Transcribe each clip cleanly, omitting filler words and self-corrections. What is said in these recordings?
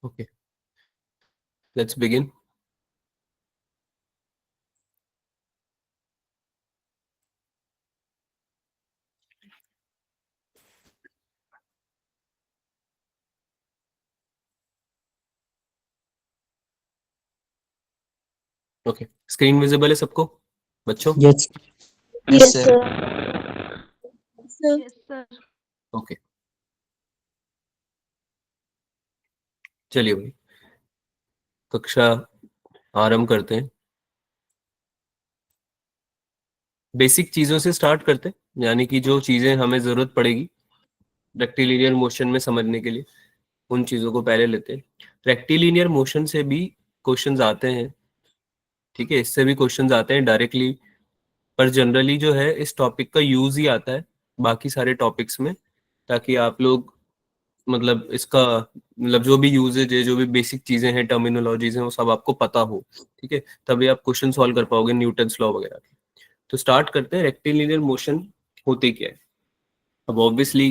Okay, let's begin. Okay, screen visible है सबको बच्चों? Yes. Yes, sir. Yes, sir. Okay, चलिए भाई कक्षा आरंभ करते हैं। बेसिक चीजों से स्टार्ट करते हैं, यानी कि जो चीजें हमें जरूरत पड़ेगी रेक्टिलिनियर मोशन में समझने के लिए, उन चीजों को पहले लेते हैं। रेक्टिलिनियर मोशन से भी क्वेश्चंस आते हैं, ठीक है, इससे भी क्वेश्चंस आते हैं डायरेक्टली, पर जनरली जो है इस टॉपिक का यूज ही आता है बाकी सारे टॉपिक्स में, ताकि आप लोग मतलब इसका मतलब जो भी यूजेज है, जो भी बेसिक चीजें हैं, टर्मिनोलॉजीज हैं, वो सब आपको पता हो, ठीक है, तभी आप क्वेश्चन सॉल्व कर पाओगे न्यूटन्स लॉ वगैरह के। तो स्टार्ट करते हैं, रेक्टिलिनियर मोशन होते क्या है। अब ऑब्वियसली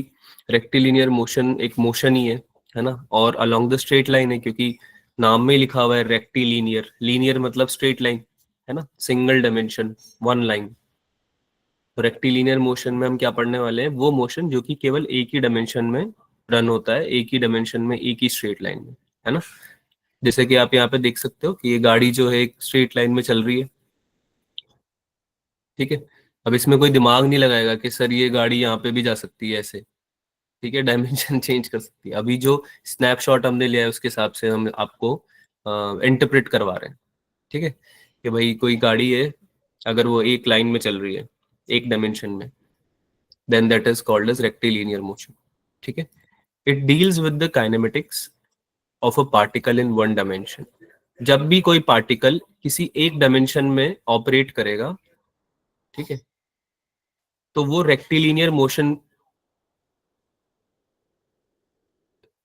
रेक्टिलिनियर मोशन एक मोशन ही है ना, और अलोंग द स्ट्रेट लाइन है, क्योंकि नाम में ही लिखा हुआ है रेक्टिलिनियर, लीनियर मतलब स्ट्रेट लाइन है ना, single dimension, one line. Rectilinear motion में हम क्या पढ़ने वाले हैं, वो मोशन जो कि केवल एक ही डायमेंशन में रन होता है, एक ही डायमेंशन में, एक ही स्ट्रेट लाइन में, है ना। जैसे कि आप यहाँ पे देख सकते हो कि ये गाड़ी जो है एक स्ट्रेट लाइन में चल रही है, ठीक है। अब इसमें कोई दिमाग नहीं लगाएगा कि सर ये गाड़ी यहाँ पे भी जा सकती है ऐसे, ठीक है, डायमेंशन चेंज कर सकती है। अभी जो स्नैपशॉट हमने लिया है उसके हिसाब से हम आपको इंटरप्रेट करवा रहे हैं, ठीक है, कि भाई कोई गाड़ी है, अगर वो एक लाइन में चल रही है एक डायमेंशन में, then that is called as rectilinear motion, ठीक है। It deals with the kinematics of a particle in one dimension. जब भी कोई पार्टिकल किसी एक डायमेंशन में ऑपरेट करेगा, ठीक है, तो वो रेक्टिलिनियर मोशन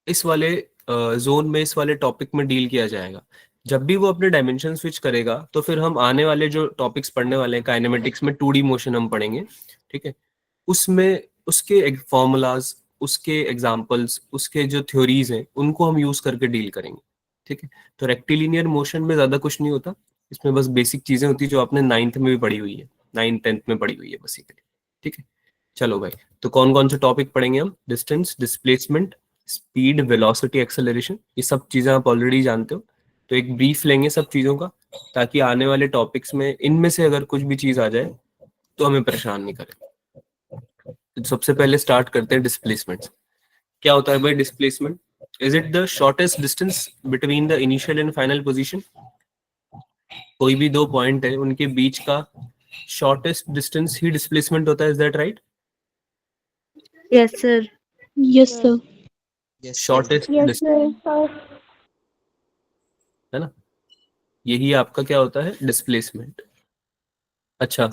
इस वाले जोन में, इस वाले टॉपिक में डील किया जाएगा। जब भी वो अपने डायमेंशन स्विच करेगा तो फिर हम आने वाले जो टॉपिक्स पढ़ने वाले हैं, काइनेमेटिक्स में 2D मोशन हम पढ़ेंगे, ठीक है, उसमें उसके फॉर्मूलाज, उसके एग्जांपल्स, उसके जो थ्योरीज हैं उनको हम यूज करके डील करेंगे, ठीक है। तो रेक्टिलिनियर मोशन में ज्यादा कुछ नहीं होता, इसमें बस बेसिक चीजें होती है जो आपने 9th में भी पढ़ी हुई है, 9th 10th में पढ़ी हुई है बेसिकली, ठीक है। चलो भाई, तो कौन कौन से टॉपिक पढ़ेंगे हम, distance, displacement, speed, velocity, acceleration, ये सब चीजें आप ऑलरेडी जानते हो। तो एक ब्रीफ लेंगे सब चीजों का, ताकि आने वाले टॉपिक्स में इनमें से अगर कुछ भी चीज आ जाए तो हमें परेशान नहीं करे। तो सबसे पहले स्टार्ट करते हैं डिस्प्लेसमेंट। क्या होता है भाई displacement? Is it the shortest distance between the initial and final position? कोई भी दो पॉइंट है उनके बीच का शॉर्टेस्ट डिस्टेंस ही डिस्प्लेसमेंट होता है, is that right? Yes, sir. Yes, sir. Yes, sir. Shortest Yes, distance, sir. है ना, यही आपका क्या होता है, डिस्प्लेसमेंट। अच्छा,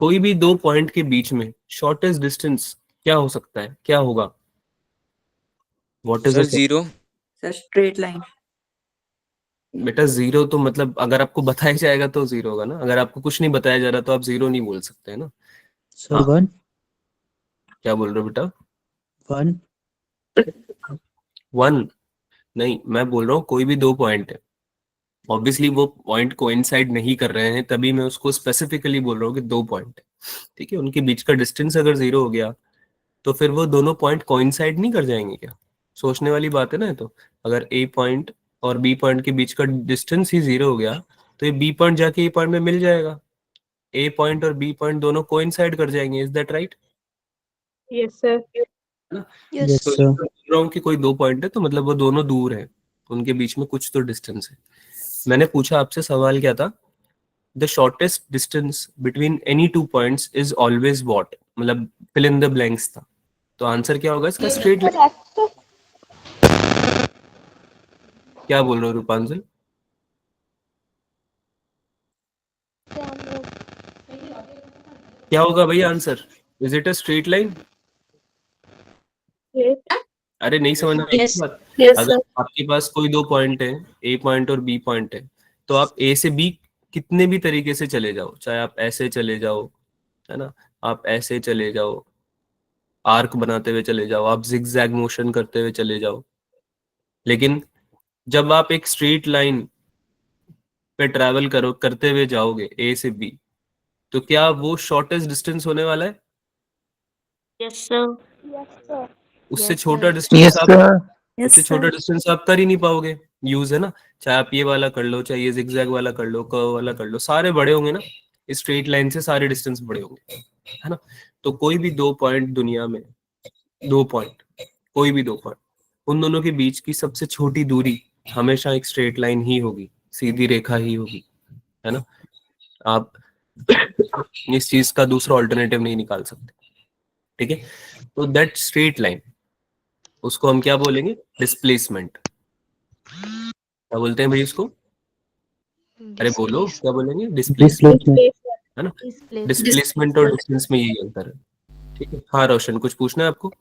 कोई भी दो पॉइंट के बीच में शॉर्टेस्ट डिस्टेंस क्या हो सकता है, क्या होगा? What is Sir, the? zero. Sir straight line. बेटा जीरो तो मतलब अगर आपको बताया जाएगा तो जीरो होगा ना, अगर आपको कुछ नहीं बताया जा रहा तो आप जीरो नहीं बोल सकते है ना। Sir, हाँ, one. क्या बोल रहे हो बेटा? One. वन? नहीं, मैं बोल रहा हूँ कोई भी दो पॉइंट है, ऑब्वियसली वो पॉइंट कोइंसाइड नहीं कर रहे हैं, तभी मैं उसको स्पेसिफिकली बोल रहा हूँ कि दो पॉइंट है, ठीक है, उनके बीच का डिस्टेंस अगर जीरो हो गया तो फिर वो दोनों पॉइंट कोइंसाइड नहीं कर जाएंगे क्या? सोचने वाली बात है ना ये तो। अगर ए पॉइंट और बी पॉइंट के बीच का डिस्टेंस ही जीरो हो गया तो ये बी पॉइंट जाके ए पॉइंट में मिल जाएगा, ए पॉइंट और बी पॉइंट दोनों कोइंसाइड कर जाएंगे, is that right? Yes, sir. Yes Yes, तो sir. बोल रहा हूँ कि कोई दो पॉइंट है तो मतलब वो दोनों दूर है, उनके बीच में कुछ तो डिस्टेंस है। मैंने पूछा आपसे सवाल क्या था, the shortest distance between any two points is always what, मतलब फिल इन द ब्लैंक्स था। तो आंसर क्या होगा इसका, स्ट्रेट लाइन। क्या बोल रहे हो रूपांजल? क्या होगा भैया answer, is it a straight line? Yes. अरे नहीं समझ में आई Yes. बात? Yes, अगर sir. आपके पास कोई दो पॉइंट है, ए पॉइंट और बी पॉइंट है, तो आप ए से बी कितने भी तरीके से चले जाओ, चाहे आप ऐसे चले जाओ, है ना, आप ऐसे चले जाओ, आर्क बनाते हुए चले जाओ, आप जिग जैग मोशन करते हुए चले जाओ, लेकिन जब आप एक स्ट्रेट लाइन पे ट्रैवल करते हुए जाओगे ए से बी, तो क्या वो शॉर्टेस्ट डिस्टेंस होने वाला है? Yes, sir. उससे Yes, छोटा sir. डिस्टेंस Yes, आप sir. उससे छोटा डिस्टेंस आप कर ही नहीं पाओगे, यूज है ना। चाहे आप ये वाला कर लो, चाहे ये जिगजैग वाला कर लो, कर्व वाला कर लो, सारे बड़े होंगे ना, इस स्ट्रेट लाइन से सारे डिस्टेंस बड़े होंगे, है ना। तो कोई भी दो पॉइंट दुनिया में, दो पॉइंट, कोई भी दो पॉइंट, उन दोनों के बीच की सबसे छोटी दूरी हमेशा एक स्ट्रेट लाइन ही होगी, सीधी रेखा ही होगी, है ना। आप इस चीज का दूसरा ऑल्टरनेटिव नहीं निकाल सकते, ठीक है। तो दैट स्ट्रेट लाइन, उसको हम क्या बोलेंगे? डिस्प्लेसमेंट। क्या बोलते हैं भाई उसको? अरे बोलो, क्या बोलेंगे? Displacement, Displacement. है ना। Displacement. डिस्प्लेसमेंट और डिस्टेंस में यही अंतर है, ठीक है। हाँ रोशन, कुछ पूछना है आपको?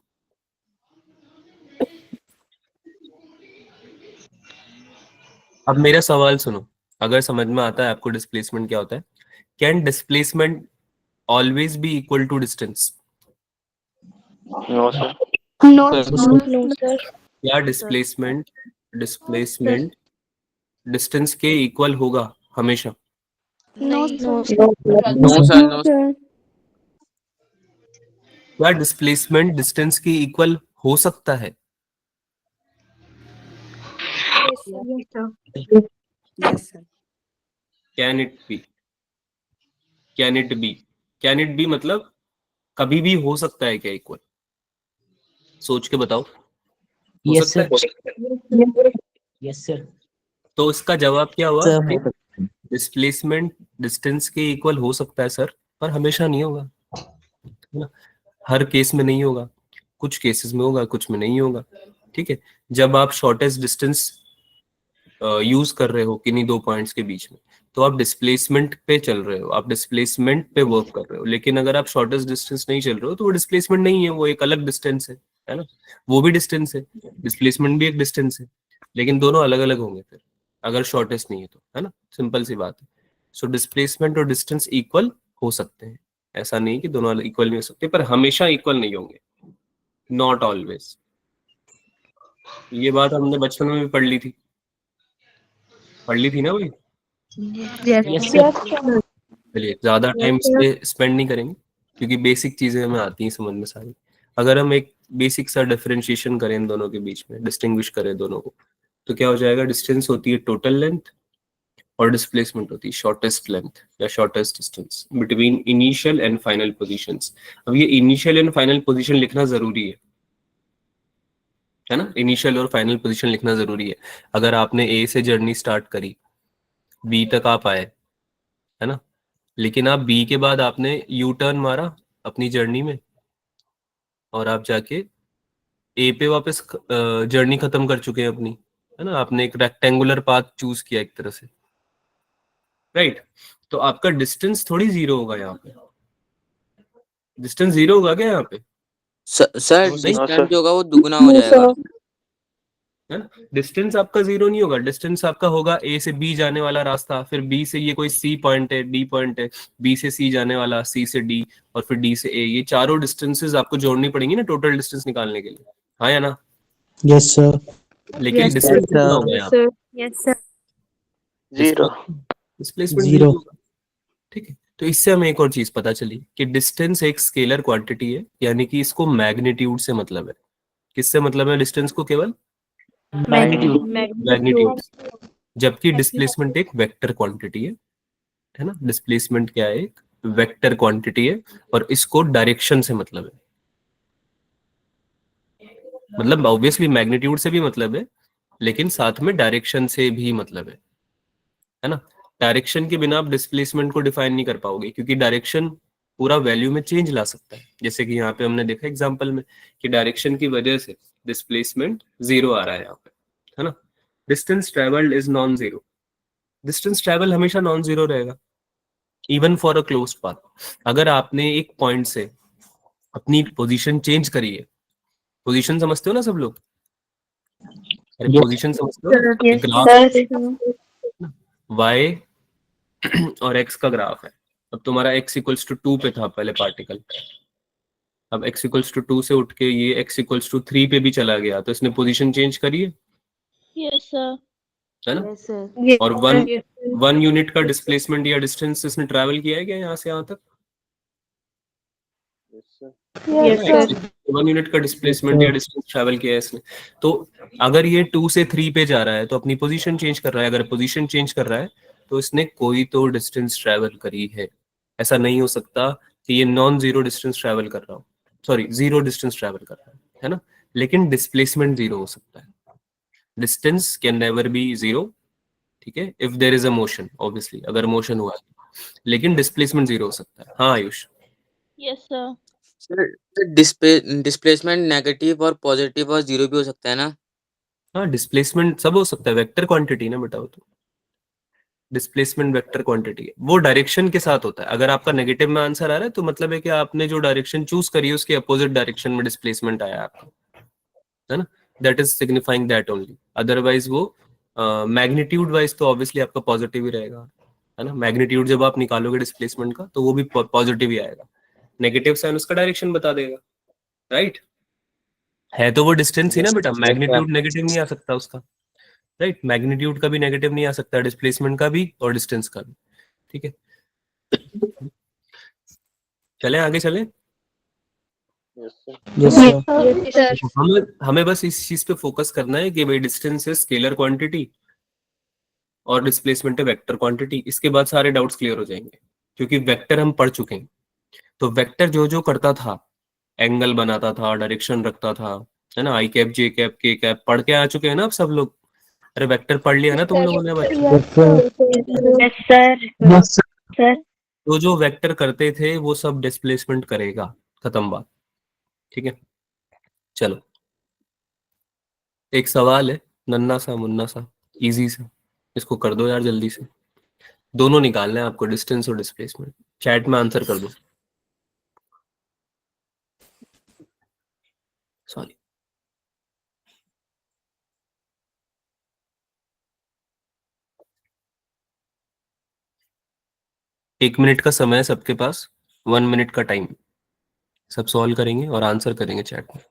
अब मेरा सवाल सुनो, अगर समझ में आता है आपको डिस्प्लेसमेंट क्या होता है। Can displacement always be equal to distance? No, sir. No, Yes, sir. sir. No, sir. क्या डिस्प्लेसमेंट डिस्प्लेसमेंट डिस्टेंस के इक्वल होगा हमेशा? No, नहीं, sir. No, sir. No, sir. क्या डिस्प्लेसमेंट डिस्टेंस के इक्वल हो सकता है? Yes, sir. Yes, sir. Can it be? Can it be? Can it be मतलब कभी भी हो सकता है क्या इक्वल? सोच के बताओ, हो Yes, सकता sir. है? Yes, sir. तो इसका जवाब क्या हुआ? Sir, हो सकता है। डिस्प्लेसमेंट डिस्टेंस के इक्वल हो सकता है सर, पर हमेशा नहीं होगा, है ना। हर केस में नहीं होगा, कुछ केसेस में होगा, कुछ में नहीं होगा, ठीक है। जब आप शॉर्टेस्ट डिस्टेंस यूज कर रहे हो किन्हीं दो पॉइंट्स के बीच में, तो आप डिस्प्लेसमेंट पे चल रहे हो, आप डिस्प्लेसमेंट पे वर्क कर रहे हो। लेकिन अगर आप शॉर्टेस्ट डिस्टेंस नहीं चल रहे हो, तो वो डिस्प्लेसमेंट नहीं है, वो एक अलग डिस्टेंस है ना। वो भी डिस्टेंस है, डिस्प्लेसमेंट भी एक डिस्टेंस है, लेकिन दोनों अलग अलग होंगे फिर, अगर शॉर्टेस्ट नहीं है तो, है ना। सिंपल सी बात है। सो डिस्प्लेसमेंट और डिस्टेंस इक्वल हो सकते हैं, ऐसा नहीं कि दोनों इक्वल नहीं हो सकते, पर हमेशा इक्वल नहीं होंगे, नॉट ऑलवेज। ये बात हमने बचपन में भी पढ़ ली थी, ना भाई? yes, Yes, sir. sir. चलिए, ज्यादा टाइम इस पे स्पेंड नहीं करेंगे, क्योंकि बेसिक चीजें हमें आती हैं समझ में सारी। अगर हम एक बेसिक सा डिफरेंशिएशन करें इन दोनों के बीच में, डिस्टिंग्विश करें दोनों को, तो क्या हो जाएगा? डिस्टेंस होती है टोटल लेंथ, और डिस्प्लेसमेंट होती है शॉर्टेस्ट लेंथ या shortest distance between initial and final positions. अब ये इनिशियल एंड फाइनल पोजीशन लिखना जरूरी है ना। इनिशियल और फाइनल पोजीशन लिखना जरूरी है। अगर आपने ए से जर्नी स्टार्ट करी, बी तक आप आए, है ना, लेकिन आप बी के बाद आपने यू टर्न मारा अपनी जर्नी में, और आप जाके ए पे वापस जर्नी खत्म कर चुके हैं अपनी, है ना। आपने एक रेक्टेंगुलर पाथ चूज किया एक तरह से, राइट। तो आपका डिस्टेंस थोड़ी जीरो होगा यहाँ पे। डिस्टेंस जीरो होगा क्या यहाँ पे? सर नहीं, डिस्टेंस जो होगा वो दुगना हो जाएगा। है ना। डिस्टेंस आपका जीरो नहीं होगा, डिस्टेंस आपका होगा ए से बी जाने वाला रास्ता, फिर बी से ये कोई सी पॉइंट है, डी पॉइंट है, बी से सी जाने वाला, सी से डी, और फिर डी से ए। ये चारों डिस्टेंसेस आपको जोड़नी पड़ेंगी ना टोटल डिस्टेंस निकालने के लिए, हाँ या ना। Yes, sir. लेकिन Yes, डिस्टेंस sir. कितना होगा यहाँ पे? yes, sir. Zero. Displacement Zero. Zero होगा, ठीक है। तो इससे हमें एक और चीज पता चली कि डिस्टेंस एक स्केलर क्वांटिटी है, यानी कि इसको मैग्नीट्यूड से मतलब है। किससे मतलब है डिस्टेंस को? केवल Magnitude. मैग्नीट्यूड। जबकि डिस्प्लेसमेंट एक वेक्टर क्वांटिटी है ना। डिस्प्लेसमेंट क्या है? एक वेक्टर क्वांटिटी है, और इसको डायरेक्शन से मतलब है। मतलब ऑब्वियसली मैग्नीट्यूड से भी मतलब है, लेकिन साथ में डायरेक्शन से भी मतलब है ना। डायरेक्शन के बिना आप डिस्प्लेसमेंट को डिफाइन नहीं कर पाओगे, क्योंकि डायरेक्शन पूरा वैल्यू में चेंज ला सकता है। जैसे कि यहाँ पे हमने देखा एग्जांपल में कि डायरेक्शन की वजह से डिस्प्लेसमेंट जीरो आ रहा है यहाँ पे, है ना। Distance travelled is non zero. Distance travel हमेशा नॉन जीरो रहेगा, even for a closed path. अगर आपने एक पॉइंट से अपनी पोजीशन चेंज करी है, पोजीशन समझते हो ना सब लोग? अरे Yes. पोजीशन समझते हो ना? Yes, ग्राफ y और x का ग्राफ है। अब तुम्हारा x इक्वल्स टू 2 पे था पहले पार्टिकल, अब x इक्वल्स टू 2 से उठ के ये x इक्वल्स टू 3 पे भी चला गया, तो इसने पोजीशन चेंज करी है? Yes, sir. है ना? Yes, sir. Yes, और sir. 1 यूनिट का डिस्प्लेसमेंट या डिस्टेंस इसने ट्रैवल किया है क्या यहाँ से यहाँ तक? Yes, sir. 1 यूनिट का डिस्प्लेसमेंट या डिस्टेंस ट्रैवल किया है इसने। तो अगर ये 2 से 3 पे जा रहा है तो अपनी पोजीशन चेंज कर रहा है। अगर पोजीशन चेंज कर रहा है तो इसने कोई तो डिस्टेंस ट्रैवल करी है। ऐसा नहीं हो सकता कि ये नॉन जीरो डिस्टेंस ट्रैवल कर रहा हो, सॉरी जीरो डिस्टेंस ट्रैवल कर रहा है ना? लेकिन डिस्प्लेसमेंट जीरो हो सकता है। Distance can never be zero, ठीक है, if there is a motion, obviously अगर मोशन हुआ है, लेकिन डिस्प्लेसमेंट जीरो हो सकता है। हाँ Ayush. Yes, sir. Sir displacement negative और पॉजिटिव और जीरो भी हो सकता है ना? हाँ डिस्प्लेसमेंट सब हो सकता है, वेक्टर क्वांटिटी ना बेटा, वो तो डिस्प्लेसमेंट वेक्टर क्वांटिटी है, वो डायरेक्शन के साथ होता है। अगर आपका नेगेटिव में आंसर आ रहा है तो मतलब है कि आपने जो डायरेक्शन चूज करी है उसके अपोजिट डायरेक्शन में डिस्प्लेसमेंट आया आपका, है ना? That is signifying that only. Otherwise वो मैग्नीट्यूड वाइज तो ऑब्वियसली आपका पॉजिटिव ही रहेगा, है ना? मैग्नीट्यूड जब आप निकालोगे डिस्प्लेसमेंट का तो वो भी पॉजिटिव ही आएगा। नेगेटिव साइन उसका डायरेक्शन बता देगा, राइट? है तो वो डिस्टेंस ही ना बेटा, मैग्नीट्यूड नेगेटिव नहीं आ सकता उसका, राइट? मैग्नीट्यूड का भी नेगेटिव नहीं आ सकता, डिस्प्लेसमेंट का भी और डिस्टेंस का भी, ठीक है? चले आगे चले। Yes, sir. Yes, sir. हमें बस इस चीज पे फोकस करना है कि भाई डिस्टेंस है स्केलर क्वांटिटी और डिस्प्लेसमेंट है वेक्टर क्वांटिटी। इसके बाद सारे डाउट्स क्लियर हो जाएंगे, क्योंकि वेक्टर हम पढ़ चुके हैं। तो वेक्टर जो जो करता था, एंगल बनाता था, डायरेक्शन रखता था, है ना? आई कैप, जे कैप, के कैप पढ़ के आ चुके हैं ना आप सब लोग? अरे वेक्टर पढ़ लिया ना तुम लोगों ने बच्चे? Yes, sir. Yes, sir. Yes, sir. Sir. तो जो वेक्टर करते थे वो सब डिस्प्लेसमेंट करेगा, खत्म बात, ठीक है? चलो एक सवाल है, नन्ना सा मुन्ना सा, इजी सा, इसको कर दो यार जल्दी से। दोनों निकालना है आपको, डिस्टेंस और डिस्प्लेसमेंट। चैट में आंसर कर दो, सॉरी। एक मिनट का समय है सबके पास, 1 मिनट का टाइम। सब सॉल्व करेंगे और आंसर करेंगे चैट में।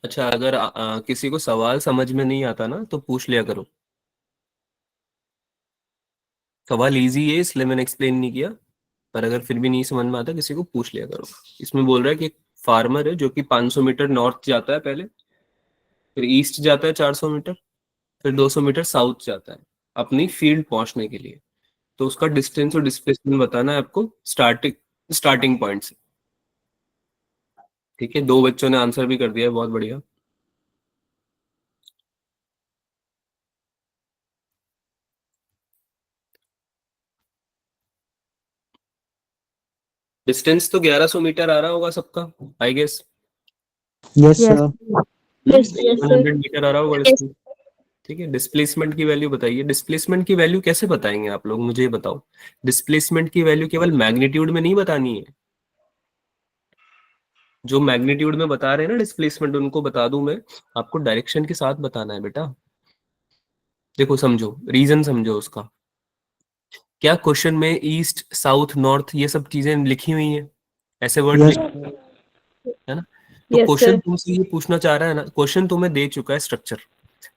अच्छा, अगर किसी को सवाल समझ में नहीं आता ना तो पूछ लिया करो। सवाल इजी है इसलिए मैंने एक्सप्लेन नहीं किया, पर अगर फिर भी नहीं समझ में आता किसी को पूछ लिया करो। इसमें बोल रहा है कि एक फार्मर है जो कि 500 मीटर नॉर्थ जाता है पहले, फिर ईस्ट जाता है 400 मीटर, फिर 200 मीटर साउथ जाता है अपनी फील्ड पहुंचने के लिए। तो उसका डिस्टेंस और डिस्प्लेसमेंट बताना है आपको स्टार्टिंग पॉइंट से, ठीक है? 2 बच्चों ने आंसर भी कर दिया है, बहुत बढ़िया। डिस्टेंस तो 1100 मीटर आ रहा होगा सबका, I guess. Yes, sir. Yes, yes, sir. 100 metre आ रहा होगा डिस्टेंस, ठीक है? डिस्प्लेसमेंट की वैल्यू बताइए। डिस्प्लेसमेंट की वैल्यू कैसे बताएंगे आप लोग, मुझे ये बताओ। डिस्प्लेसमेंट की वैल्यू केवल मैग्नीट्यूड में नहीं बतानी है। जो मैग्नीट्यूड में बता रहे हैं ना डिस्प्लेसमेंट, उनको बता दूं मैं, आपको डायरेक्शन के साथ बताना है बेटा। देखो समझो, रीजन समझो उसका। क्या क्वेश्चन में ईस्ट साउथ नॉर्थ ये सब चीजें लिखी हुई हैं, ऐसे वर्ड Yes. है ना? तो Yes, क्वेश्चन sir. तुमसे ये पूछना चाह रहा है ना, क्वेश्चन तुम्हें दे चुका है स्ट्रक्चर।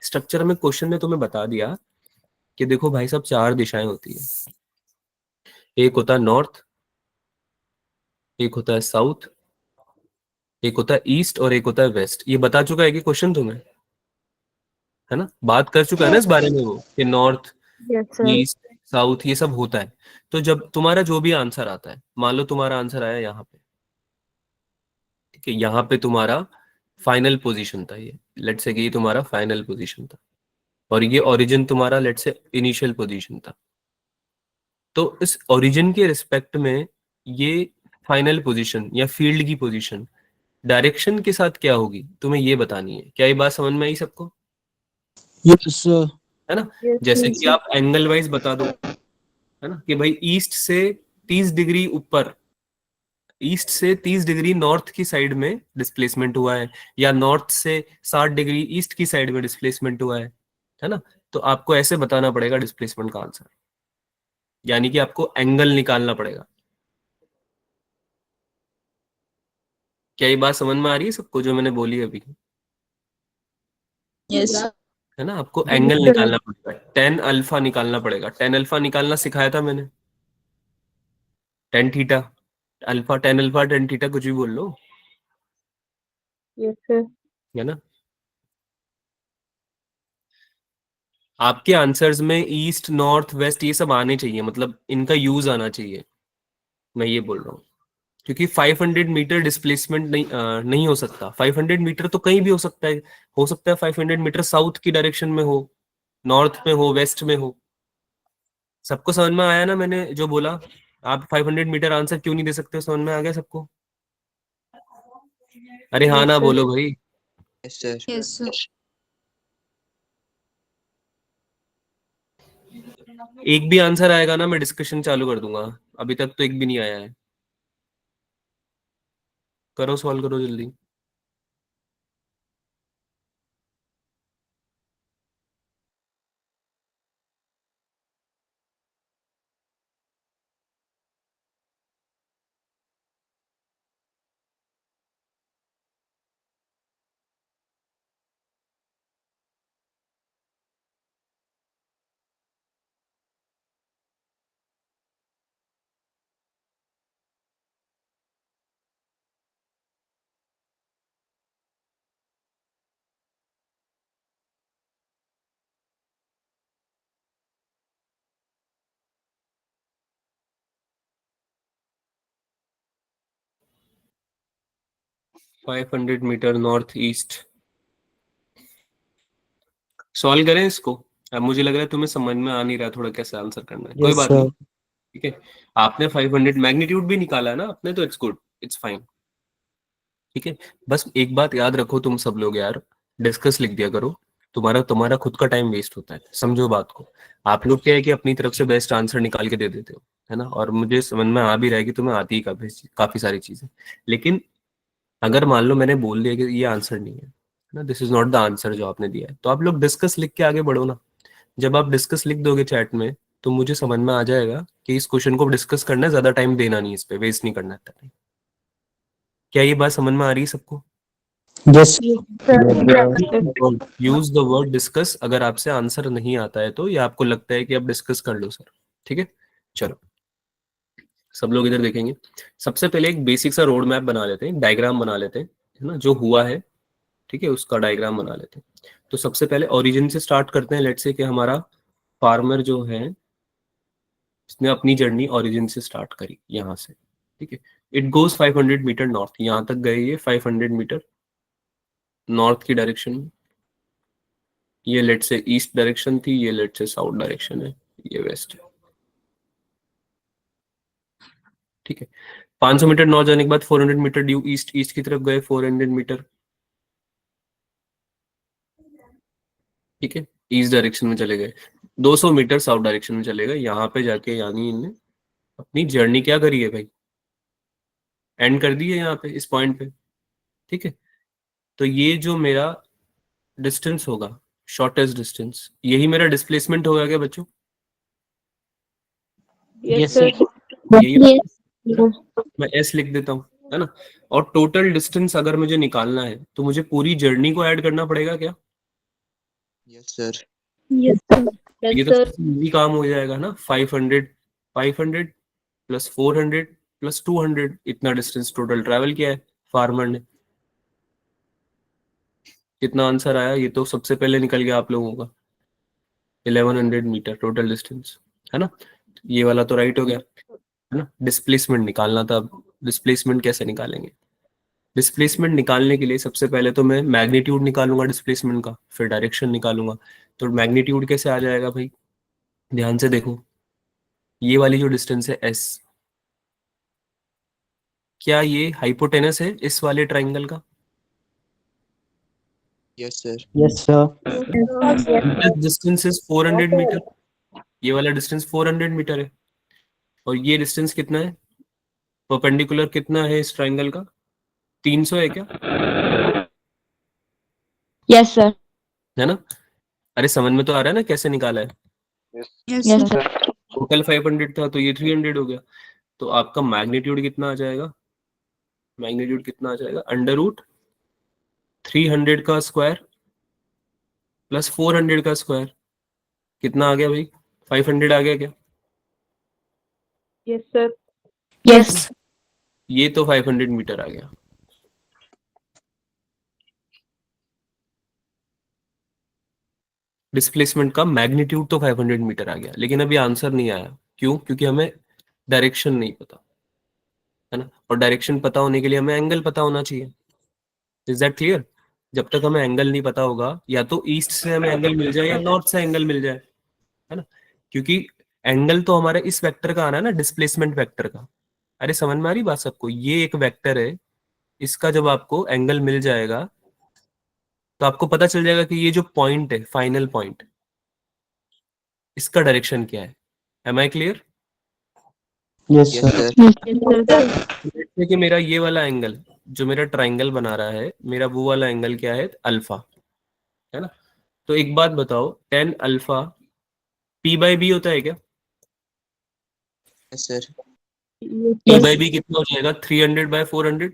स्ट्रक्चर में क्वेश्चन ने तुम्हें बता दिया कि देखो भाई साहब 4 दिशाएं होती है। एक होता है नॉर्थ, एक होता है साउथ, एक होता है ईस्ट और एक होता है वेस्ट। ये बता चुका है कि क्वेश्चन तुम्हें, है ना? बात कर चुका है ना इस बारे में वो, कि north, Yes, sir. East, south ये सब होता है। तो जब तुम्हारा जो भी आंसर आता है, मान लो तुम्हारा आंसर आया यहाँ पे, ठीक है? यहाँ पे तुम्हारा फाइनल पोजीशन था, ये लेट्स से कि ये तुम्हारा फाइनल पोजीशन था, और ये ओरिजिन तुम्हारा लेट्स से इनिशियल पोजीशन था। तो इस ओरिजिन के रिस्पेक्ट में ये फाइनल पोजीशन या फील्ड की पोजीशन डायरेक्शन के साथ क्या होगी तुम्हें ये बतानी है। क्या ये बात समझ में आई सबको, Yes, sir. है ना? Yes, जैसे yes, कि आप एंगल वाइज बता दो, है ना, कि भाई ईस्ट से 30 डिग्री ऊपर, ईस्ट से 30 डिग्री नॉर्थ की साइड में डिस्प्लेसमेंट हुआ है, या नॉर्थ से 60 डिग्री ईस्ट की साइड में डिस्प्लेसमेंट हुआ है ना? तो आपको ऐसे बताना पड़ेगा डिस्प्लेसमेंट का आंसर, यानी कि आपको एंगल निकालना पड़ेगा। क्या ये बात समझ में आ रही है सबको जो मैंने बोली अभी? Yes. है ना, आपको एंगल निकालना पड़ेगा, टेन अल्फा निकालना पड़ेगा। टेन अल्फा निकालना सिखाया था मैंने, tan theta alpha, tan alpha tan theta कुछ भी बोल लो, Yes, sir. है ना। आपके आंसर्स में ईस्ट नॉर्थ वेस्ट ये सब आने चाहिए, मतलब इनका यूज आना चाहिए, मैं ये बोल रहा हूँ। क्योंकि 500 मीटर डिस्प्लेसमेंट नहीं हो सकता। 500 मीटर तो कहीं भी हो सकता है। हो सकता है 500 मीटर साउथ की डायरेक्शन में हो, नॉर्थ में हो, वेस्ट में हो। सबको समझ में आया ना मैंने जो बोला? आप 500 मीटर आंसर क्यों नहीं दे सकते? समझ में आ गया सबको? अरे हाँ Yes, ना sir. बोलो भाई। Yes, sir. Yes, sir. एक भी आंसर आएगा ना मैं डिस्कशन चालू कर दूंगा। अभी तक तो एक भी नहीं आया है। करो, सॉल्व करो जल्दी। Five 500 meter north east. Solve करें इसको? अब मुझे लग रहा है तुम्हें समझ में आ नहीं रहा थोड़ा कैसे आंसर करना है। कोई Yes, बात sir. नहीं, ठीक है। आपने 500 मैग्नीट्यूड भी निकाला है ना आपने, तो इट्स गुड, इट्स फाइन, ठीक है। बस एक बात याद रखो तुम सब लोग यार, डिस्कस लिख दिया करो। तुम्हारा तुम्हारा खुद का टाइम वेस्ट होता है, समझो बात को। आप लोग क्या है कि अपनी तरफ से बेस्ट आंसर निकाल के दे देते हो, है ना। और मुझे समझ में आ भी रहा है कि तुम्हें आती ही काफी सारी चीजें। लेकिन अगर मान लो मैंने बोल दिया कि ये आंसर नहीं है ना, this is not the answer जो आपने दिया है, तो आप लोग डिस्कस लिख के आगे बढ़ो ना। जब आप डिस्कस लिख दोगे चैट में, तो मुझे समझ में आ जाएगा कि इस क्वेश्चन को डिस्कस करना है, ज्यादा टाइम देना नहीं, इस पे वेस्ट नहीं करना है। क्या ये बात समझ में आ रही है सबको? Yes. Sir. Use the word discuss अगर आपसे आंसर नहीं आता है तो, या आपको लगता है कि आप डिस्कस कर लो सर, ठीक है। चलो सब लोग इधर देखेंगे। सबसे पहले एक बेसिक सा रोड मैप बना लेते हैं, डायग्राम बना लेते हैं, है ना, जो हुआ है, ठीक है, उसका डायग्राम बना लेते हैं। तो सबसे पहले ओरिजिन से स्टार्ट करते हैं। लेट्स से कि हमारा फार्मर जो है, इसने अपनी जर्नी ओरिजिन से स्टार्ट करी यहाँ से, ठीक है। इट गोज 500 मीटर नॉर्थ, यहाँ तक गए ये 500 मीटर नॉर्थ की डायरेक्शन में। ये लेट से ईस्ट डायरेक्शन थी, ये लेट से साउथ डायरेक्शन है, ये वेस्ट है, ठीक है। 500 मीटर नॉर्थ जाने के बाद 400 मीटर ड्यू ईस्ट, ईस्ट की तरफ गए 400 मीटर, ठीक है, ईस्ट डायरेक्शन में चले गए। 200 मीटर साउथ डायरेक्शन में चले गए, यहाँ पे जाके यानी इनने अपनी जर्नी क्या करी है भाई, एंड कर दी है यहाँ पे इस पॉइंट पे, ठीक है। तो ये जो मेरा डिस्टेंस होगा, शॉर्टेस्ट डिस्टेंस, यही मेरा डिस्प्लेसमेंट होगा क्या बच्चों? Yes, Yes, sir. यही Yes. मैं एस लिख देता हूँ, है ना। और टोटल डिस्टेंस अगर मुझे निकालना है तो मुझे पूरी जर्नी को ऐड करना पड़ेगा क्या? Yes, sir. Yes, sir. ये Yes, तो sir. इजी काम हो जाएगा ना। 500 प्लस 400 प्लस 200, इतना डिस्टेंस टोटल ट्रैवल किया है फार्मर ने। कितना आंसर आया ये तो सबसे पहले निकल गया आप लोगों का, 1100 मीटर टोटल डिस्टेंस, है ना। ये वाला तो राइट हो गया, है ना। डिस्प्लेसमेंट निकालना था। डिस्प्लेसमेंट कैसे निकालेंगे? डिस्प्लेसमेंट निकालने के लिए सबसे पहले तो मैं मैग्नीट्यूड निकालूंगा डिस्प्लेसमेंट का, फिर डायरेक्शन निकालूंगा। तो मैग्नीट्यूड कैसे आ जाएगा भाई? ध्यान से देखो, ये वाली जो डिस्टेंस है एस, क्या ये हाइपोटेनस है इस वाले ट्राइंगल का? Yes, sir. Yes, sir. Distance is 400 meter, ये वाला डिस्टेंस 400 मीटर है। और ये डिस्टेंस कितना है परपेंडिकुलर, कितना है इस ट्राइंगल का? 300 है क्या? Yes, sir. है ना। अरे समझ में तो आ रहा है ना कैसे निकाला है? Yes, Yes, sir. sir. Total 500 था तो ये 300 हो गया। तो आपका मैग्नीट्यूड कितना आ जाएगा? मैग्नीट्यूड कितना आ जाएगा, √300 का स्क्वायर प्लस 400 का स्क्वायर, कितना आ गया भाई, 500 आ गया क्या? Yes, sir. Yes. ये तो 500 मीटर आ गया। डिस्प्लेसमेंट का मैग्नीट्यूड तो 500 मीटर आ गया, लेकिन अभी आंसर नहीं आया। क्यों? क्योंकि हमें डायरेक्शन नहीं पता है ना, और डायरेक्शन पता होने के लिए हमें एंगल पता होना चाहिए। Is that clear? जब तक हमें एंगल नहीं पता होगा, या तो ईस्ट से हमें एंगल मिल जाए या नॉर्थ से एंगल मिल जाए, है ना, क्योंकि एंगल तो हमारे इस वेक्टर का आना है ना, डिस्प्लेसमेंट वेक्टर का। अरे समझ में आ रही बात सबको? ये एक वेक्टर है, इसका जब आपको एंगल मिल जाएगा तो आपको पता चल जाएगा कि ये जो पॉइंट है, फाइनल पॉइंट, इसका डायरेक्शन क्या है। Am I clear? Yes, Yes, sir. sir. Yes, sir. जैसे कि मेरा ये वाला एंगल जो मेरा ट्राइंगल बना रहा है, मेरा वो वाला एंगल क्या है, अल्फा, है ना। तो एक बात बताओ, टेन अल्फा P/B होता है क्या? Yes, sir. P/B कितना हो जाएगा, 300/400?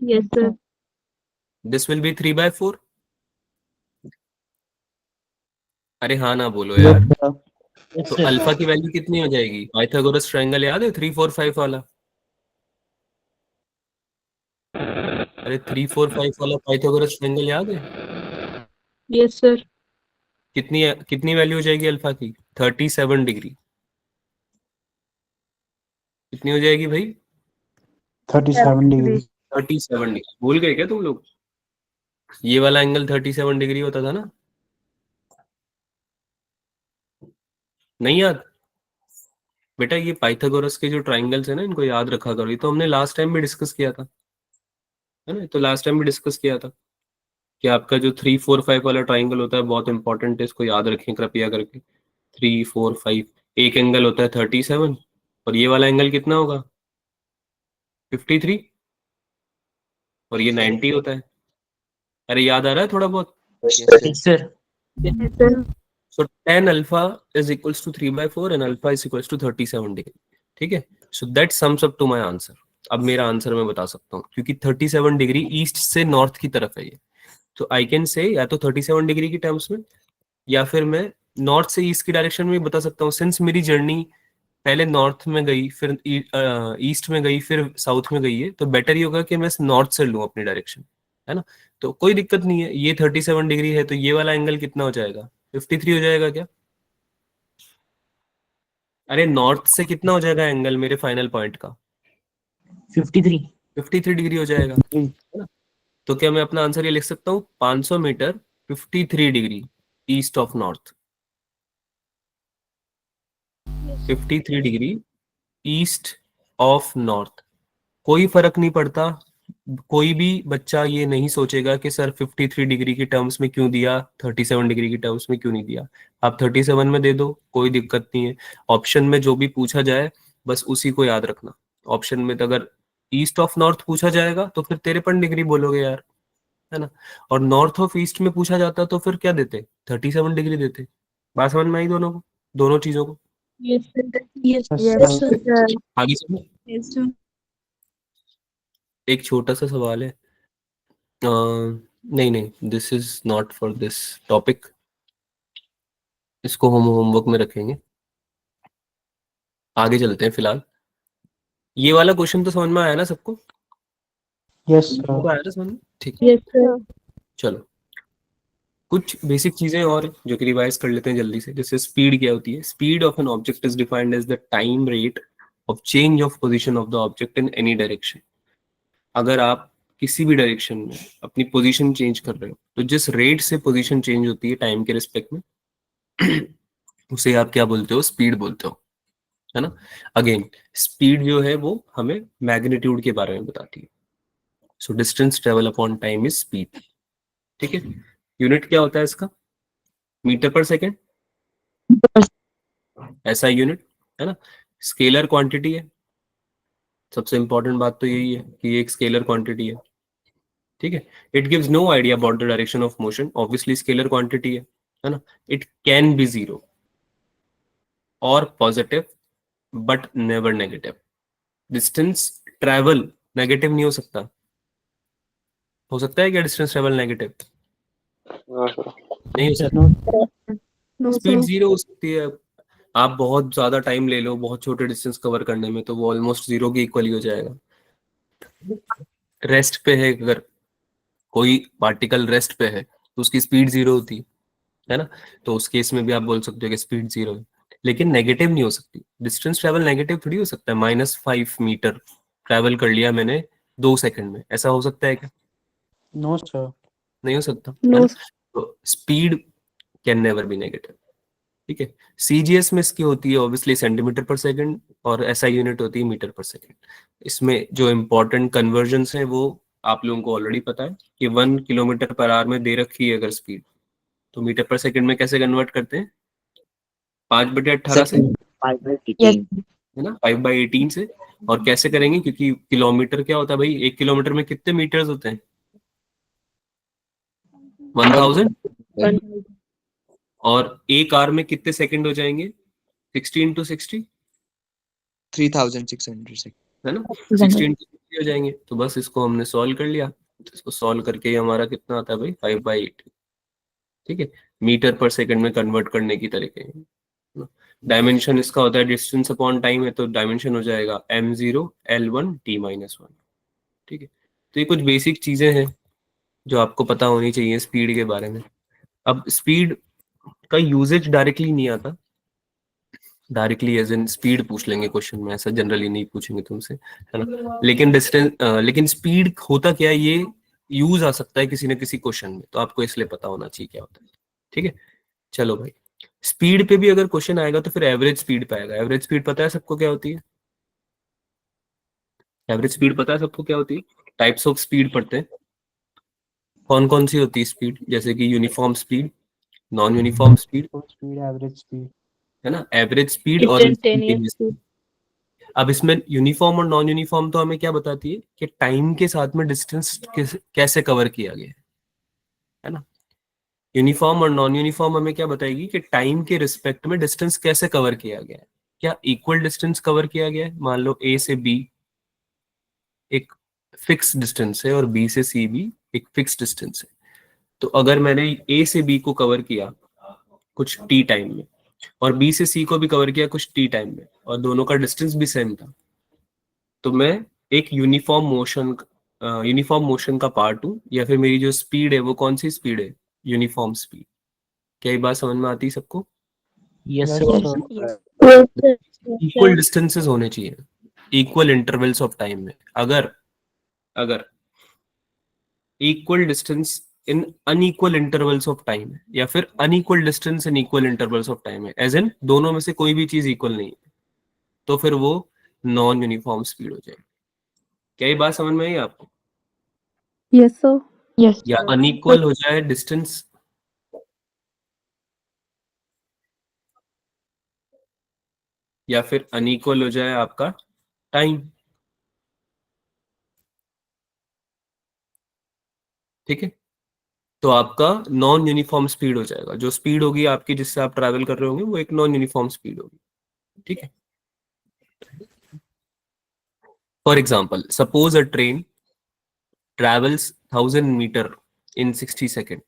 Yes, sir. This will be 3/4। अरे हाँ ना बोलो Yes, यार। sir. तो अल्फा की वैल्यू कितनी हो जाएगी? पाइथागोरस ट्रायंगल याद है, 3 4 5 वाला? अरे 3 4 5 वाला पाइथागोरस ट्रायंगल याद है? Yes, sir. कितनी कितनी वैल्यू हो जाएगी अल्फा की? 37 डिग्री। कितनी हो जाएगी भाई? 37 degree. 37 डिग्री। भूल गए क्या तुम लोग? ये वाला एंगल 37 डिग्री होता था ना, नहीं याद? बेटा ये पाइथागोरस के जो ट्रायंगल्स है ना, इनको याद रखा करो। ये तो हमने लास्ट टाइम भी डिस्कस किया था, है ना। तो लास्ट टाइम भी डिस्कस किया था कि आपका जो 3 4 5 वाला ट्राइंगल होता है बहुत इंपॉर्टेंट है, इसको याद रखें कृपया करके। 3 4 5, एक एंगल होता है 37, और ये वाला एंगल कितना होगा, 53, और ये 90 होता है। अरे याद आ रहा है थोड़ा बहुत? Yes, sir. Yes, sir. So ten alpha is equals to 3/4 and alpha is equals to 37 degree. ठीक है, so that sums up to my answer. अब मेरा आंसर मैं बता सकता हूँ, क्योंकि 37 डिग्री ईस्ट से नॉर्थ की तरफ है ये। तो आई कैन से या तो 37 डिग्री की टर्म्स में, या फिर मैं नॉर्थ से ईस्ट की डायरेक्शन में भी बता सकता हूँ। सिंस मेरी जर्नी पहले नॉर्थ में गई, फिर ईस्ट में गई, फिर साउथ में गई है, तो बेटर ही होगा कि मैं नॉर्थ से लूँ अपनी डायरेक्शन, है ना। तो कोई दिक्कत नहीं है, ये 37 डिग्री है, तो ये वाला एंगल कितना हो जाएगा, 53 हो जाएगा क्या? अरे नॉर्थ से कितना हो जाएगा एंगल मेरे फाइनल पॉइंट का? 53. 53 डिग्री हो जाएगा, है ना। तो क्या मैं अपना आंसर ये लिख सकता हूँ, 500 meter 53 degree east of north, 53 degree east of north. कोई फर्क नहीं पड़ता, कोई भी बच्चा ये नहीं सोचेगा कि सर 53 डिग्री की टर्म्स में क्यों दिया, 37 डिग्री की टर्म्स में क्यों नहीं दिया। आप 37 में दे दो, कोई दिक्कत नहीं है। ऑप्शन में जो भी पूछा जाए बस उसी को याद रखना। ऑप्शन में तो अगर ईस्ट ऑफ नॉर्थ पूछा जाएगा तो फिर 53 डिग्री बोलोगे यार, है ना। और नॉर्थ ऑफ ईस्ट में पूछा जाता तो फिर क्या देते, 37 डिग्री देते। बात समझ में आई दोनों को, दोनों चीजों को? Yes, sir. Yes, Yes, sir. sir. आगे समझ। Yes, sir. एक छोटा सा सवाल है, नहीं नहीं, this is not for this topic, इसको हम होमवर्क में रखेंगे। आगे चलते हैं फिलहाल। ये वाला क्वेश्चन तो समझ में आया ना सबको? Yes, सबको sir. आया ना समझ में? ठीक, Yes, sir. चलो कुछ बेसिक चीजें और जो कि रिवाइज कर लेते हैं जल्दी से। जैसे स्पीड क्या होती है? Speed of an object is defined as the time rate of change of position of the object in any direction. अगर आप किसी भी डायरेक्शन में अपनी पोजीशन चेंज कर रहे हो, तो जिस रेट से पोजीशन चेंज होती है टाइम के रिस्पेक्ट में, उसे आप क्या बोलते हो, स्पीड बोलते हो, है ना। अगेन स्पीड जो है वो हमें मैग्नीट्यूड के बारे में बताती है। So distance travel upon time is speed. ठीक है, यूनिट क्या होता है इसका, मीटर पर सेकेंड, ऐसा यूनिट, है ना। स्केलर क्वांटिटी है, सबसे इंपॉर्टेंट बात तो यही है कि ये एक स्केलर क्वांटिटी है। ठीक है, it gives no idea about the direction of motion, obviously scalar quantity है ना। इट कैन बी जीरो और positive but never negative, distance travel negative नहीं हो सकता है क्या डिस्टेंस ट्रैवल नेगेटिव? नहीं हो सकता। No. No, speed sir. Zero हो सकती है। आप बहुत ज्यादा टाइम ले लो बहुत छोटे डिस्टेंस कवर करने में, तो वो ऑलमोस्ट जीरो के इक्वल ही हो जाएगा। रेस्ट पे है, अगर कोई पार्टिकल रेस्ट पे है तो उसकी स्पीड जीरो होती है ना, तो उस केस में भी आप बोल सकते हो कि स्पीड जीरो है। लेकिन नेगेटिव नहीं हो सकती। डिस्टेंस ट्रैवल नेगेटिव थोड़ी हो सकता है। -5 मीटर ट्रैवल कर लिया मैंने 2 सेकंड में, ऐसा हो सकता है क्या? No, sir. नहीं हो सकता, है No, ना? तो speed can never B negative. ठीक है। सीजीएस में इसकी होती है ऑब्वियसली सेंटीमीटर पर सेकंड, और एसआई यूनिट होती है मीटर पर सेकंड। इसमें जो इम्पोर्टेंट कन्वर्जन्स हैं वो आप लोगों को ऑलरेडी पता है कि 1 किलोमीटर पर आवर में दे रखी है अगर स्पीड, तो मीटर पर सेकंड में कैसे कन्वर्ट करते हैं? 5/18 से, Yes. है ना, 5/18 से। और कैसे करेंगे, क्योंकि किलोमीटर क्या होता है भाई, 1 किलोमीटर में कितने मीटर्स होते हैं? 1000। one. और एक आवर में कितने सेकंड हो जाएंगे? 60 × 60, 3600 है ना, 60 × 60 हो जाएंगे। तो बस इसको हमने सॉल्व कर लिया, तो इसको सॉल्व करके ही हमारा कितना आता है भाई? 5/8। ठीक है, मीटर पर सेकंड में कन्वर्ट करने की तरीके। डायमेंशन इसका होता है डिस्टेंस अपॉन टाइम है, तो डायमेंशन हो जाएगा m0 l1 t-1। ठीक है, तो ये कुछ बेसिक चीजें हैं जो आपको पता होनी चाहिए स्पीड के बारे में। अब स्पीड का यूजेज डायरेक्टली नहीं आता, डायरेक्टली एज इन स्पीड पूछ लेंगे क्वेश्चन में, ऐसा जनरली नहीं पूछेंगे तुमसे, है ना। लेकिन लेकिन स्पीड होता क्या है, ये यूज आ सकता है किसी न किसी क्वेश्चन में, तो आपको इसलिए पता होना चाहिए क्या होता है। ठीक है, चलो भाई, स्पीड पे भी अगर क्वेश्चन आएगा तो फिर एवरेज स्पीड पे आएगा। एवरेज स्पीड पता है सबको क्या होती है? एवरेज स्पीड पता है सबको क्या होती है? टाइप्स ऑफ स्पीड पढ़ते हैं, कौन कौन सी होती है स्पीड, जैसे कि uniform speed, non uniform speed, Speed, average speed. है ना, एवरेज स्पीड और Instantaneous speed. अब इसमें यूनिफॉर्म और नॉन यूनिफॉर्म तो हमें क्या बताती है कि टाइम के साथ में डिस्टेंस कैसे कवर किया गया है ना। यूनिफॉर्म और नॉन यूनिफॉर्म हमें क्या बताएगी कि टाइम के रिस्पेक्ट में डिस्टेंस कैसे कवर किया गया है। क्या इक्वल डिस्टेंस कवर किया गया है? मान लो ए से बी एक फिक्स डिस्टेंस है और बी से सी भी एक फिक्स डिस्टेंस है, तो अगर मैंने ए से बी को कवर किया कुछ टी टाइम में और बी से सी को भी कवर किया कुछ टी टाइम में, और दोनों का डिस्टेंस भी सेम था, तो मैं एक यूनिफॉर्म मोशन का पार्ट हूँ, या फिर मेरी जो स्पीड है वो कौन सी स्पीड है? Uniform speed. क्या ये बात समझ में आती है सबको? Yes, Yes. sir. Yes, sir. Equal distances होने चाहिए इक्वल इंटरवल्स ऑफ टाइम में। अगर equal distance in unequal intervals of time है, या फिर unequal distance in equal intervals of time है, एज इन दोनों में से कोई भी चीज इक्वल नहीं है, तो फिर वो नॉन यूनिफॉर्म स्पीड हो जाएगी। क्या ये बात समझ में आई आपको? Yes, sir. Yes. या अनइक्वल हो जाए डिस्टेंस, या फिर अनइक्वल हो जाए आपका टाइम। ठीक है, तो आपका नॉन यूनिफॉर्म स्पीड हो जाएगा। जो स्पीड होगी आपकी जिससे आप ट्रैवल कर रहे होंगे वो एक नॉन यूनिफॉर्म स्पीड होगी। ठीक है, for example suppose a train travels 1000 meter in 60 seconds,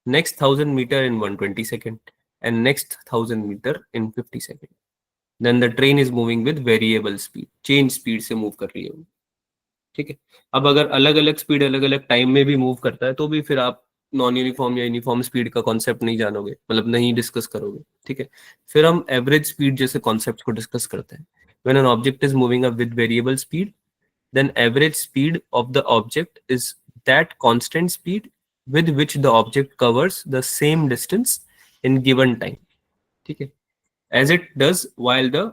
next 1000 meter in 120 seconds, and next 1000 meter in 50 seconds. Then the train is moving with variable speed, change speed से move कर रही है वो। ठीक है, अब अगर अलग अलग स्पीड अलग अलग टाइम में भी मूव करता है तो भी फिर आप नॉन यूनिफॉर्म या यूनिफॉर्म स्पीड का कॉन्सेप्ट नहीं जानोगे, मतलब नहीं डिस्कस करोगे। ठीक है, फिर हम एवरेज स्पीड जैसे कॉन्सेप्ट को डिस्कस करते हैं। When an object is moving up with variable speed, then average speed of the object is that constant speed with which the object covers the same distance in given time. ठीक है, as it does while the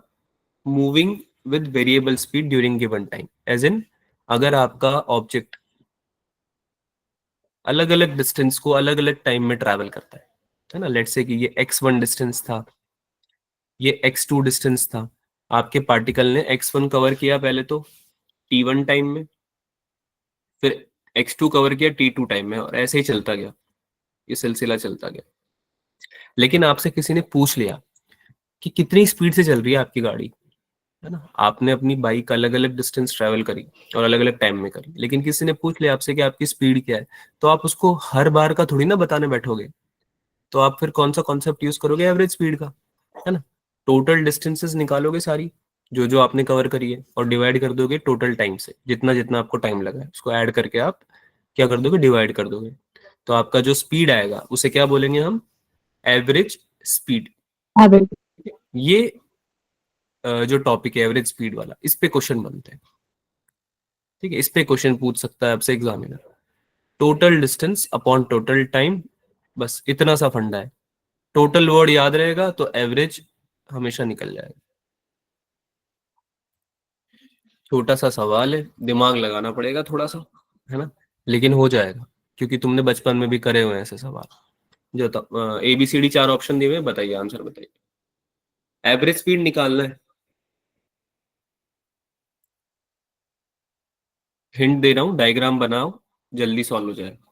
moving with variable speed during given time, as in अगर आपका object अलग अलग distance को अलग अलग time में ट्रैवल करता है ना, लेट्स से कि ये x1 डिस्टेंस था, ये x2 डिस्टेंस था, आपके पार्टिकल ने x1 कवर किया पहले तो t1 टाइम में, फिर x2 कवर किया t2 टाइम में, और ऐसे ही चलता गया, ये सिलसिला चलता गया। लेकिन आपसे किसी ने पूछ लिया कि कितनी स्पीड से चल रही है आपकी गाड़ी, है ना, आपने अपनी बाइक अलग अलग डिस्टेंस ट्रेवल करी और अलग अलग टाइम में करी, लेकिन किसी ने पूछ लिया आपसे कि आपकी स्पीड क्या है, तो आप उसको हर बार का थोड़ी ना बताने बैठोगे। तो आप फिर कौन सा कॉन्सेप्ट यूज करोगे? एवरेज स्पीड का, है ना। टोटल डिस्टेंसेस निकालोगे सारी जो जो आपने कवर करी है और डिवाइड कर दोगे टोटल टाइम से, जितना जितना आपको टाइम लगा है उसको ऐड करके आप क्या कर दोगे? डिवाइड कर दोगे। तो आपका जो स्पीड आएगा उसे क्या बोलेंगे हम? Average speed. ये जो टॉपिक है एवरेज स्पीड वाला, इस पे क्वेश्चन बनते हैं। ठीक है, इस पे क्वेश्चन पूछ सकता है आपसे examiner. Total distance upon total time, बस इतना सा फंडा है। टोटल वर्ड याद रहेगा तो एवरेज हमेशा निकल जाएगा। छोटा सा सवाल है, दिमाग लगाना पड़ेगा थोड़ा सा, है ना, लेकिन हो जाएगा क्योंकि तुमने बचपन में भी करे हुए हैं ऐसे सवाल। जो ABCD 4 ऑप्शन दिए हुए हैं, बताइए आंसर बताइए। एवरेज स्पीड निकालना है। हिंट दे रहा हूं, डायग्राम बनाओ, जल्दी सॉल्व हो जाएगा।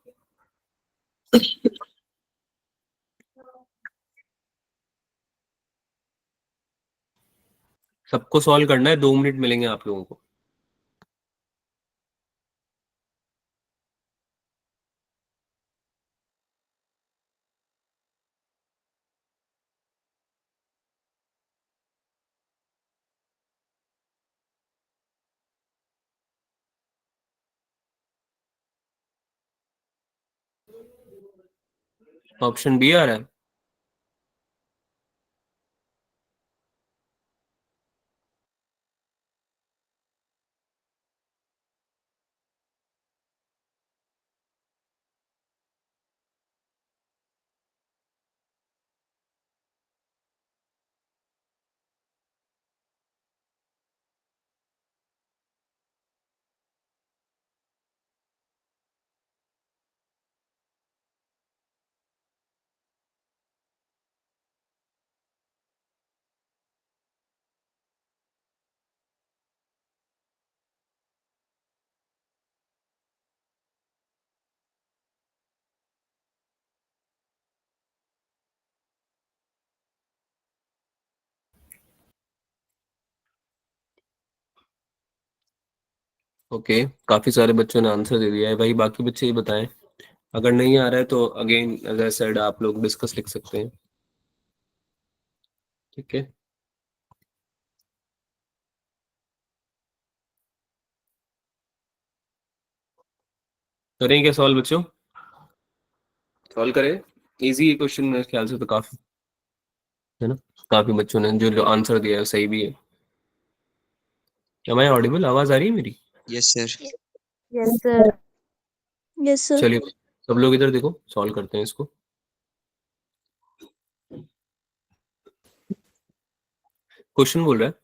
सबको सॉल्व करना है, 2 मिनट मिलेंगे आप लोगों को। ऑप्शन बी आ रहा है। ओके, काफी सारे बच्चों ने आंसर दे दिया है भाई, बाकी बच्चे ही बताएं। अगर नहीं आ रहा है तो अगेन एज आई सेड आप लोग डिस्कस लिख सकते हैं। ठीक है, करें क्या सॉल्व बच्चों? सॉल्व करें, इजी क्वेश्चन मेरे ख्याल से तो काफी, है ना। काफी बच्चों ने जो आंसर दिया है सही भी है। क्या मैं ऑडिबल, आवाज आ रही है मेरी? Yes, sir. Yes, sir. Yes, sir. चलिए सब लोग इधर देखो, सॉल्व करते हैं इसको। क्वेश्चन बोल रहा है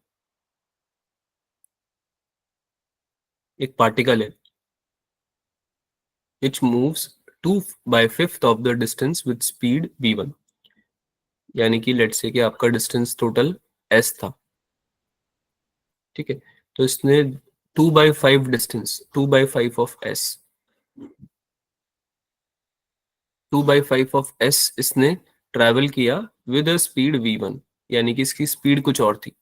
एक पार्टिकल है which moves 2/5 of the distance with speed v1, यानी कि लेट्स से कि आपका डिस्टेंस टोटल s था। ठीक है, तो इसने 2/5 distance, 2/5 of s, 2/5 of s इसने ट्रैवल किया विद अ स्पीड v1, यानी कि इसकी स्पीड कुछ और थी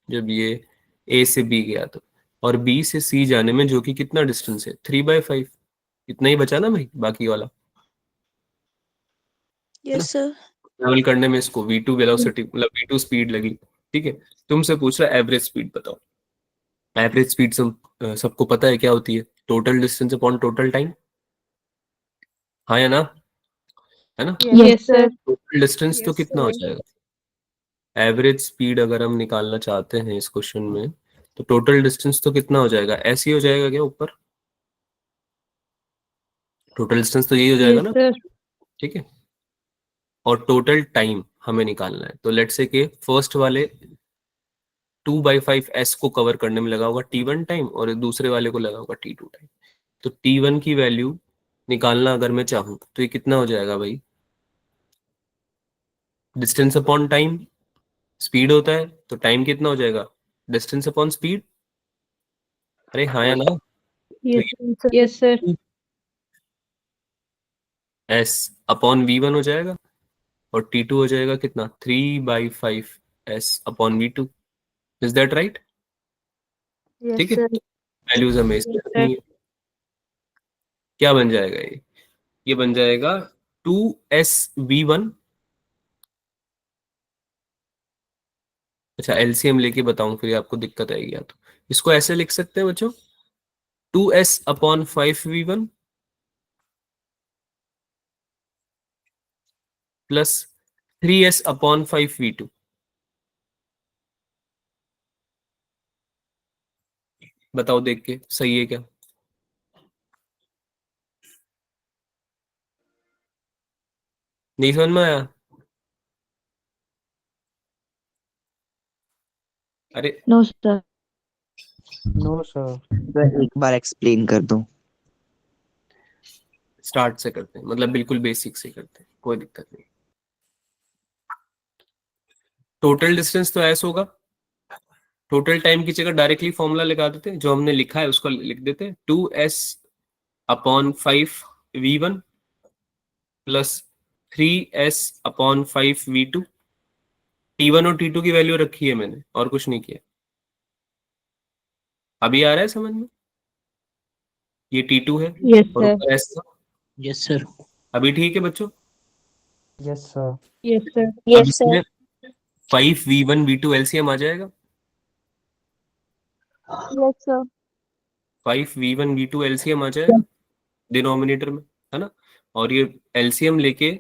जब ये a से b गया तो, और b से c जाने में जो कि कितना डिस्टेंस है 3/5, इतना ही बचा ना भाई बाकी वाला, है ना। Yes, sir. ट्रैवल करने में इसको v2 वेलोसिटी मतलब v2 स्पीड लगी। ठीक है, तुमसे पूछ रहा है एवरेज स्पीड बताओ। एवरेज स्पीड सबको पता है क्या होती है? Total distance upon total time, हाँ या ना, है ना। Yes, sir. टोटल डिस्टेंस तो Yes, कितना हो sir. जाएगा? एवरेज स्पीड अगर हम निकालना चाहते हैं इस क्वेश्चन में, तो टोटल डिस्टेंस तो कितना हो जाएगा? ऐसे ही हो जाएगा क्या ऊपर? टोटल डिस्टेंस तो यही हो जाएगा Yes, ना। sir. ठीक है, और टोटल टाइम हमें निकालना है, तो लेट्स से कि फर्स्ट वाले 2/5 s को कवर करने में लगा होगा t1 टाइम और दूसरे वाले को लगा होगा t2 टाइम। तो t1 की वैल्यू निकालना अगर मैं चाहूँ तो ये कितना हो जाएगा भाई? डिस्टेंस अपॉन टाइम, स्पीड होता है तो टाइम कितना हो जाएगा? Distance upon speed. अरे हाँ या ना, तो Yes, sir. Yes, sir. ये s अपॉन v1 हो जाएगा और t2 हो जाएगा कितना? 3/5 s upon v2। Is that right? Yes, ठीक है, sir. वैल्यूज हमें इसमें Yes, रखनी है। क्या बन जाएगा ये बन जाएगा 2SV1। अच्छा एलसीएम लेके बताऊं फिर आपको दिक्कत आएगी। या तो इसको ऐसे लिख सकते हैं बच्चों, 2S/5V1 प्लस 3S/5V2। बताओ देख के सही है क्या? नहीं समझ में आया? अरे No, sir. No, sir. Sir एक बार एक्सप्लेन कर दो। स्टार्ट से करते हैं, मतलब बिल्कुल बेसिक से करते हैं, कोई दिक्कत नहीं। टोटल डिस्टेंस तो ऐसा होगा, टोटल टाइम की जगह डायरेक्टली फॉर्मूला लगा देते हैं, जो हमने लिखा है उसको लिख देते हैं, 2S/5V1 प्लस 3S/5V2। T1 और T2 की वैल्यू रखी है मैंने, और कुछ नहीं किया। अभी आ रहा है समझ में? ये T2 है Yes, और sir. ऊपर S था। Yes, sir. अभी ठीक है बच्चों? Yes, sir. Yes, sir. अब इसमें 5V1V2 एलसीएम आ जाएगा। Yes, sir. 5V1V2 एलसीएम आ जाएगा डिनोमिनेटर में, है ना? और ये एलसीएम लेके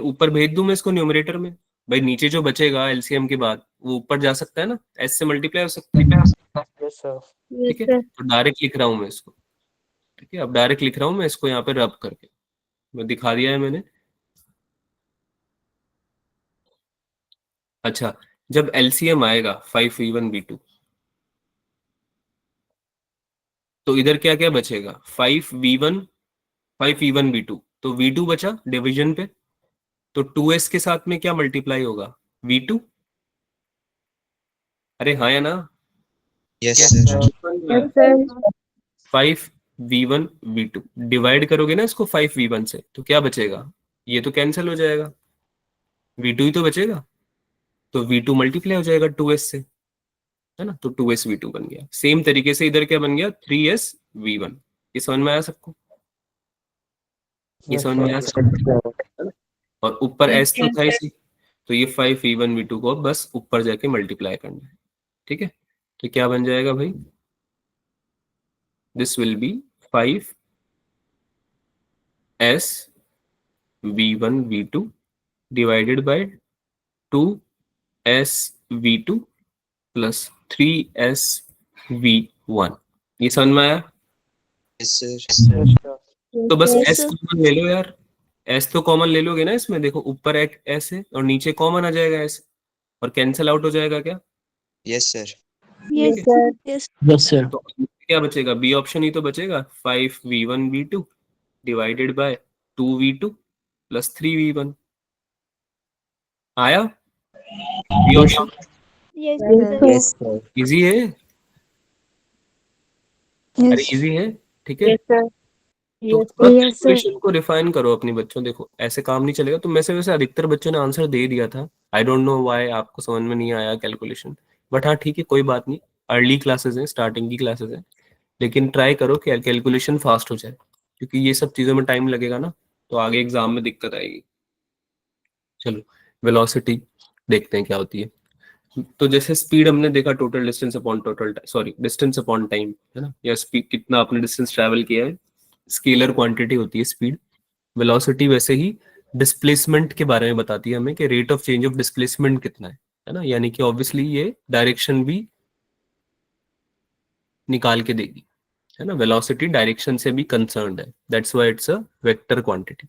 ऊपर भेज दूं मैं इसको न्यूमरेटर में। भाई नीचे जो बचेगा एलसीएम के बाद वो ऊपर जा सकता है ना, एस से मल्टीप्लाई हो सकता है। Yes, sir. Yes, ठीक है, sir. तो डायरेक्ट लिख रहा हूं मैं इसको। ठीक है, अब डायरेक्ट लिख रहा हूं मैं इसको यहाँ पे रब करके, मैं दिखा दिया है मैंने। अच्छा, जब एलसीएम आएगा 5V1V2 तो इधर क्या क्या बचेगा? 5V1V2, तो V2 बचा डिवीजन पे, तो 2S के साथ में क्या मल्टीप्लाई होगा? V2। अरे हाँ या ना? Yes Yes, sir. sir. Yes, sir. 5V1V2 divide करोगे ना इसको 5V1 से, तो क्या बचेगा? ये तो कैंसिल हो जाएगा, V2 ही तो बचेगा, तो V2 मल्टीप्लाई हो जाएगा 2S से, है ना? तो 2SV2 बन गया। सेम तरीके से इधर क्या बन गया? 3SV1। ये समझ में आया सबको? ये Yes, समझ में sir. आया सबको, है ना? और ऊपर Yes, S तो sir. था इसी, तो ये 5V1V2 को बस ऊपर जाके मल्टीप्लाई करना है। ठीक है, तो क्या बन जाएगा भाई? This will be 5SV1V2 divided by 2SV2 plus 3SV1। ये समझ में आया? Yes sir. Yes, sir. तो बस Yes, S sir. कॉमन ले लो यार, S तो कॉमन ले लोगे ना इसमें, देखो ऊपर एक S है और नीचे कॉमन आ जाएगा S, और कैंसिल आउट हो जाएगा क्या? Yes sir. Yes, ठीक sir. Yes. Yes, sir. तो क्या बचेगा? बी ऑप्शन ही तो बचेगा, 5V1V2 divided by 2V2 plus 3V1। आया B option? Yes, Yes, sir. sir. Yes sir. Easy है, अरे Yes. इजी है। ठीक है, Yes, sir. तो Yes, थोड़ा sir. Yes, sir. कैलकुलेशन को रिफाइन करो अपनी बच्चों। देखो ऐसे काम नहीं चलेगा, तो में से वैसे अधिकतर बच्चों ने आंसर दे दिया था। आई डोंट नो व्हाई आपको समझ में नहीं आया कैलकुलेशन, बट हाँ ठीक है, कोई बात नहीं। अर्ली क्लासेस हैं, स्टार्टिंग की क्लासेस हैं, लेकिन ट्राई करो कि कैलकुलेशन फास्ट हो जाए, क्योंकि ये सब चीज़ों में टाइम लगेगा ना, तो आगे एग्जाम में दिक्कत आएगी। चलो वेलोसिटी देखते हैं क्या होती है। तो जैसे स्पीड हमने देखा, total distance upon total sorry distance upon time, है ना, या स्पीड कितना आपने डिस्टेंस ट्रैवल किया है, स्केलर क्वांटिटी होती है स्पीड। वेलोसिटी वैसे ही डिस्प्लेसमेंट के बारे में बताती है हमें कि rate of change of displacement कितना है ना, यानी कि ऑब्वियसली ये डायरेक्शन भी निकाल के देगी, है ना। वेलोसिटी डायरेक्शन से भी कंसर्न्ड है, that's why it's a vector quantity.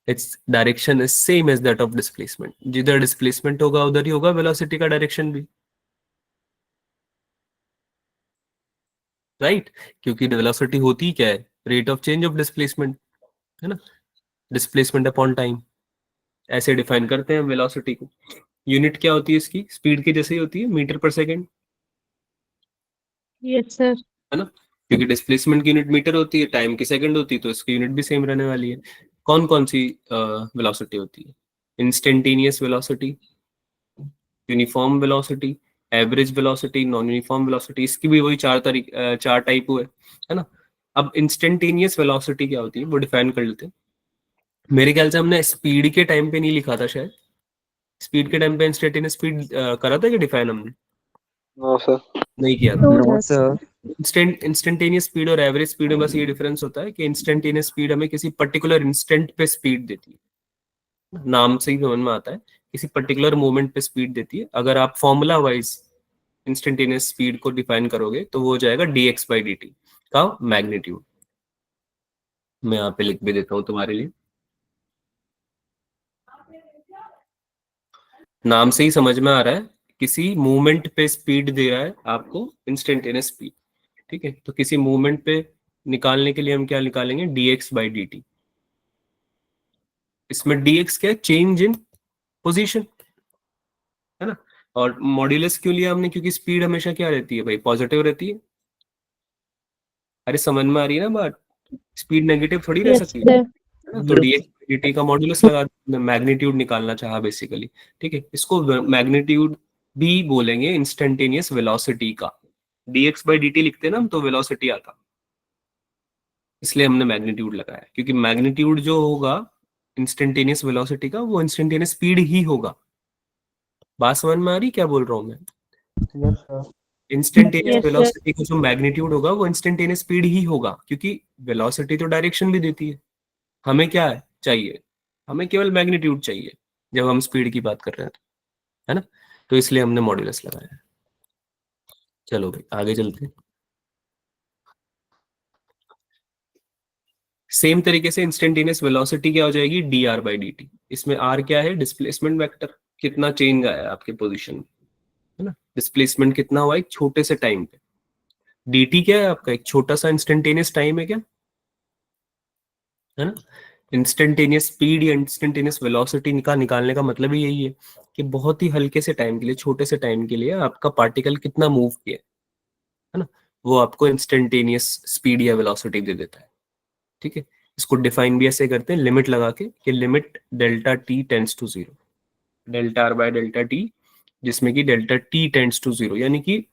Its direction is same as that of displacement, जिधर डिस्प्लेसमेंट होगा उधर ही होगा वेलोसिटी का डायरेक्शन भी, राइट क्योंकि वेलोसिटी होती क्या है? Rate of change of displacement, है ना, डिस्प्लेसमेंट अपॉन टाइम, ऐसे डिफाइन करते हैं वेलोसिटी को। यूनिट क्या होती है इसकी? स्पीड की जैसे ही होती है, मीटर पर सेकंड, Yes, sir. है ना, क्योंकि डिस्प्लेसमेंट की यूनिट मीटर होती है, टाइम की सेकंड होती है, तो इसकी यूनिट भी सेम रहने वाली है। कौन कौन सी वेलोसिटी होती है? Instantaneous velocity, uniform velocity, average velocity, non uniform velocity, इसकी भी वही चार टाइप हुए, है ना। अब इंस्टेंटेनियस वेलोसिटी क्या होती है वो डिफाइन कर लेते हैं। मेरे ख्याल से हमने स्पीड के टाइम पे नहीं लिखा था शायद, स्पीड के टाइम पे इंस्टेंटेनियस स्पीड करा था कि डिफाइन हमने नो सर। नहीं किया था। No, no sir. Sir. Instantaneous speed और एवरेज स्पीड में बस ये डिफरेंस होता है कि इंस्टेंटेनियस स्पीड हमें किसी पर्टिकुलर इंस्टेंट पे स्पीड देती है, नाम से ही समझ में आता है, किसी पर्टिकुलर मोमेंट पे स्पीड देती है। अगर आप फॉर्मूला वाइज इंस्टेंटेनियस स्पीड को डिफाइन करोगे तो वो हो जाएगा dx बाई dt का मैग्नीट्यूड। मैं यहाँ पे लिख भी देता हूँ तुम्हारे लिए, नाम से ही समझ में आ रहा है, किसी मूवमेंट पे स्पीड दे रहा है आपको इंस्टेंटेनियस स्पीड, ठीक है। तो किसी मूवमेंट पे निकालने के लिए हम क्या निकालेंगे, dx बाई dt। इसमें dx क्या है, चेंज इन पोजीशन, है ना। और मॉड्यूलस क्यों लिया हमने, क्योंकि स्पीड हमेशा क्या रहती है भाई, पॉजिटिव रहती है। अरे समझ में आ रही है ना बात, स्पीड नेगेटिव थोड़ी रह Yes, सकती sir. है। तो dx dt का मॉड्यूलस लगा, मैग्नीट्यूड निकालना चाहा बेसिकली, ठीक है। इसको मैग्नीट्यूड भी बोलेंगे इंस्टेंटेनियस वेलोसिटी का। dx बाई dt लिखते हैं ना हम तो वेलोसिटी आता, इसलिए हमने मैग्नीट्यूड लगाया, क्योंकि मैग्नीट्यूड जो होगा इंस्टेंटेनियस वेलोसिटी का वो इंस्टेंटेनियस स्पीड ही होगा। बात समझ में आ रही क्या बोल रहा हूँ मैं। Yes, sir. Instantaneous Yes, sir. Velocity का जो मैग्नीट्यूड होगा वो इंस्टेंटेनियस स्पीड ही होगा, क्योंकि वेलोसिटी तो डायरेक्शन भी देती है। हमें क्या है चाहिए, हमें केवल मैग्नीट्यूड चाहिए जब हम स्पीड की बात कर रहे हैं, है ना। तो इसलिए हमने मॉड्यूलस लगाया है। चलो भाई आगे चलते हैं। सेम तरीके से इंस्टेंटेनियस वेलोसिटी क्या हो जाएगी, D R by D T. इसमें आर क्या है, डिस्प्लेसमेंट वेक्टर, कितना चेंज आया है आपके पोजीशन में, है ना। डिस्प्लेसमेंट कितना हुआ एक छोटे से टाइम पे। dt क्या है आपका, एक छोटा सा इंस्टेंटेनियस टाइम है क्या, है ना। इंस्टेंटेनियस स्पीड या इंस्टेंटेनियस वेलोसिटी निकालने का मतलब ही यही है कि बहुत ही हल्के से टाइम के लिए, छोटे से टाइम के लिए आपका पार्टिकल कितना मूव किया है ना, वो आपको इंस्टेंटेनियस स्पीड या वेलोसिटी दे देता है, ठीक है। इसको डिफाइन भी ऐसे करते हैं लिमिट लगा के कि limit delta T tends to zero, delta R by delta T, जिसमें कि delta T tends to zero, यानी कि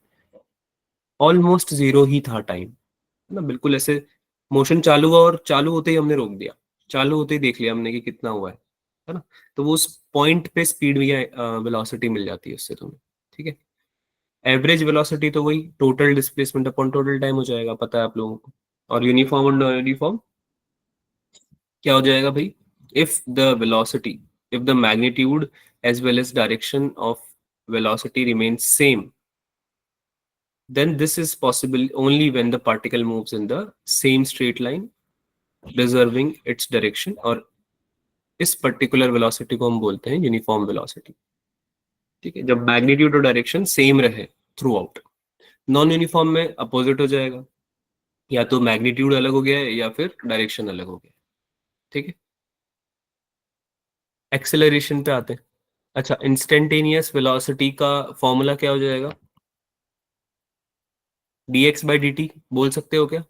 ऑलमोस्ट जीरो ही था टाइम, है ना। बिल्कुल ऐसे मोशन चालू हुआ और चालू होते ही हमने रोक दिया, चालू होते ही देख लिया हमने कि कितना हुआ है ना। तो वो उस पॉइंट पे स्पीड या वेलोसिटी मिल जाती है उससे तुम्हें, ठीक है। एवरेज वेलोसिटी तो वही total displacement upon total time हो जाएगा, पता है आप लोगों को। और यूनिफॉर्म और नॉन यूनिफॉर्म क्या हो जाएगा भाई, if the velocity, if the magnitude as well as direction of velocity remains same, then this is possible only when the particle moves in the same straight line preserving its direction, और इस particular velocity को हम बोलते हैं uniform velocity, ठीक है। जब magnitude और डायरेक्शन सेम रहे थ्रू आउट। नॉन यूनिफॉर्म में अपोजिट हो जाएगा, या तो मैग्नीट्यूड अलग हो गया है या फिर डायरेक्शन अलग हो गया, ठीक है। एक्सेलरेशन पे आते हैं। अच्छा, इंस्टेंटेनियस वेलोसिटी का फॉर्मूला क्या हो जाएगा, dx बाई dt बोल सकते हो क्या।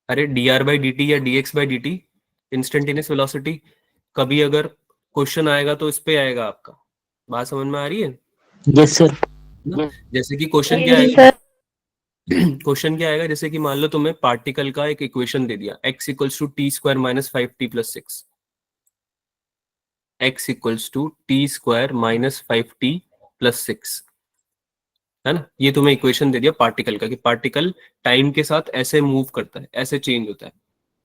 अरे D R by D T या D X by D T, instantaneous velocity, कभी अगर क्वेश्चन आएगा तो इस पे आएगा आपका। बात समझ में आ रही है Yes, sir. ना? जैसे कि क्वेश्चन क्या Yes, आएगा, sir. क्वेश्चन क्या आएगा, जैसे कि मान लो तुम्हें पार्टिकल का एक इक्वेशन दे दिया, x equals to T square minus 5t+6, x equals to T square minus 5t+6, है ना। ये तुम्हें इक्वेशन दे दिया पार्टिकल का कि पार्टिकल टाइम के साथ ऐसे मूव करता है, ऐसे चेंज होता है,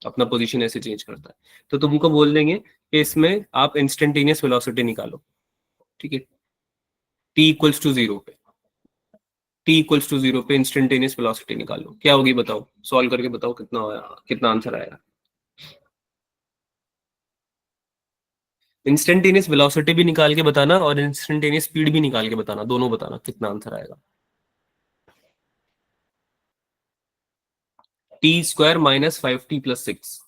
अपना पोजीशन ऐसे चेंज करता है। तो तुमको बोल देंगे कि इसमें आप इंस्टेंटेनियस वेलोसिटी निकालो, ठीक है। t इक्वल्स टू जीरो पे, t इक्वल्स टू जीरो पे इंस्टेंटेनियस वेलोसिटी निकालो, क्या होगी बताओ, सॉल्व करके बताओ कितना कितना आंसर आएगा। इंस्टेंटेनियस वेलोसिटी भी निकाल के बताना और इंस्टेंटेनियस स्पीड भी निकाल के बताना, दोनों बताना कितना आंसर आएगा। टी स्क्वायर माइनस 5t+6,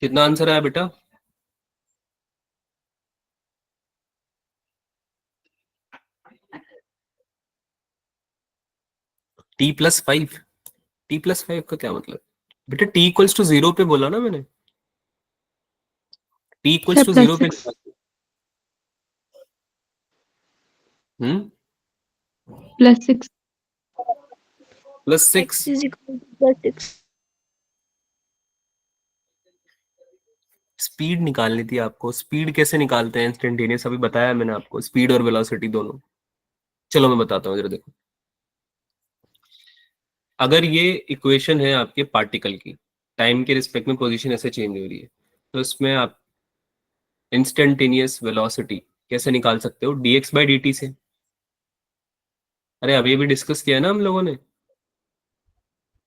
कितना आंसर आया बेटा? t+5। t+5 का क्या मतलब बेटा? t इक्वल्स टू 0 पे बोला ना मैंने, t इक्वल्स टू 0 पे +6 +6 +6। X is equal to +6. Speed निकालनी थी आपको। स्पीड कैसे निकालते हैं इंस्टेंटेनियस, अभी बताया मैंने आपको, स्पीड और वेलोसिटी दोनों। चलो मैं बताता हूँ, जरा देखो। अगर ये इक्वेशन है आपके पार्टिकल की, टाइम के रिस्पेक्ट में पोजीशन ऐसे चेंज हो रही है, तो इसमें आप इंस्टेंटेनियस वेलोसिटी कैसे निकाल सकते हो? dx/dt से। अरे अभी भी डिस्कस किया ना हम लोगों ने।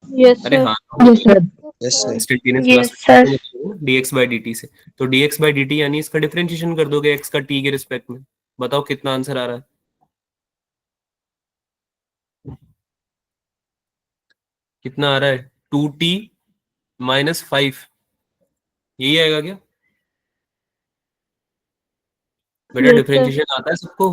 Yes अरे sir. हाँ, Yes sir. Yes, sir. Instantaneous Yes, velocity dx/dt से। तो dx/dt यानी इसका डिफरेंशिएशन कर दोगे x का t के रिस्पेक्ट में। बताओ कितना आंसर आ रहा है? कितना आ रहा है? 2t - 5। यही आएगा क्या बेटा? Yes sir. डिफरेंशिएशन आता है सबको?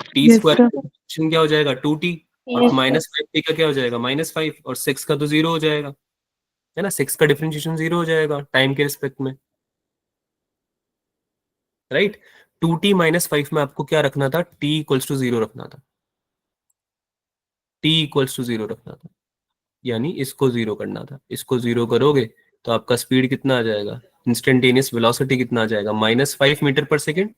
T Yes square sir. का डिफरेंशिएशन क्या हो जाएगा? 2t। और Yes sir. -5t का क्या हो जाएगा? -5। और 6 का तो 0 हो जाएगा, है ना? 6 का डिफरेंशिएशन 0 हो जाएगा टाइम के रिस्पेक्ट में, राइट? 2t - 5 में आपको क्या रखना था? t इक्वल्स टू 0 रखना था। t इक्वल्स टू 0 रखना था, यानी इसको 0 करना था। इसको 0 करोगे तो आपका स्पीड कितना आ जाएगा? इंस्टेंटेनियस वेलोसिटी कितना आ जाएगा? -5 मीटर पर सेकेंड,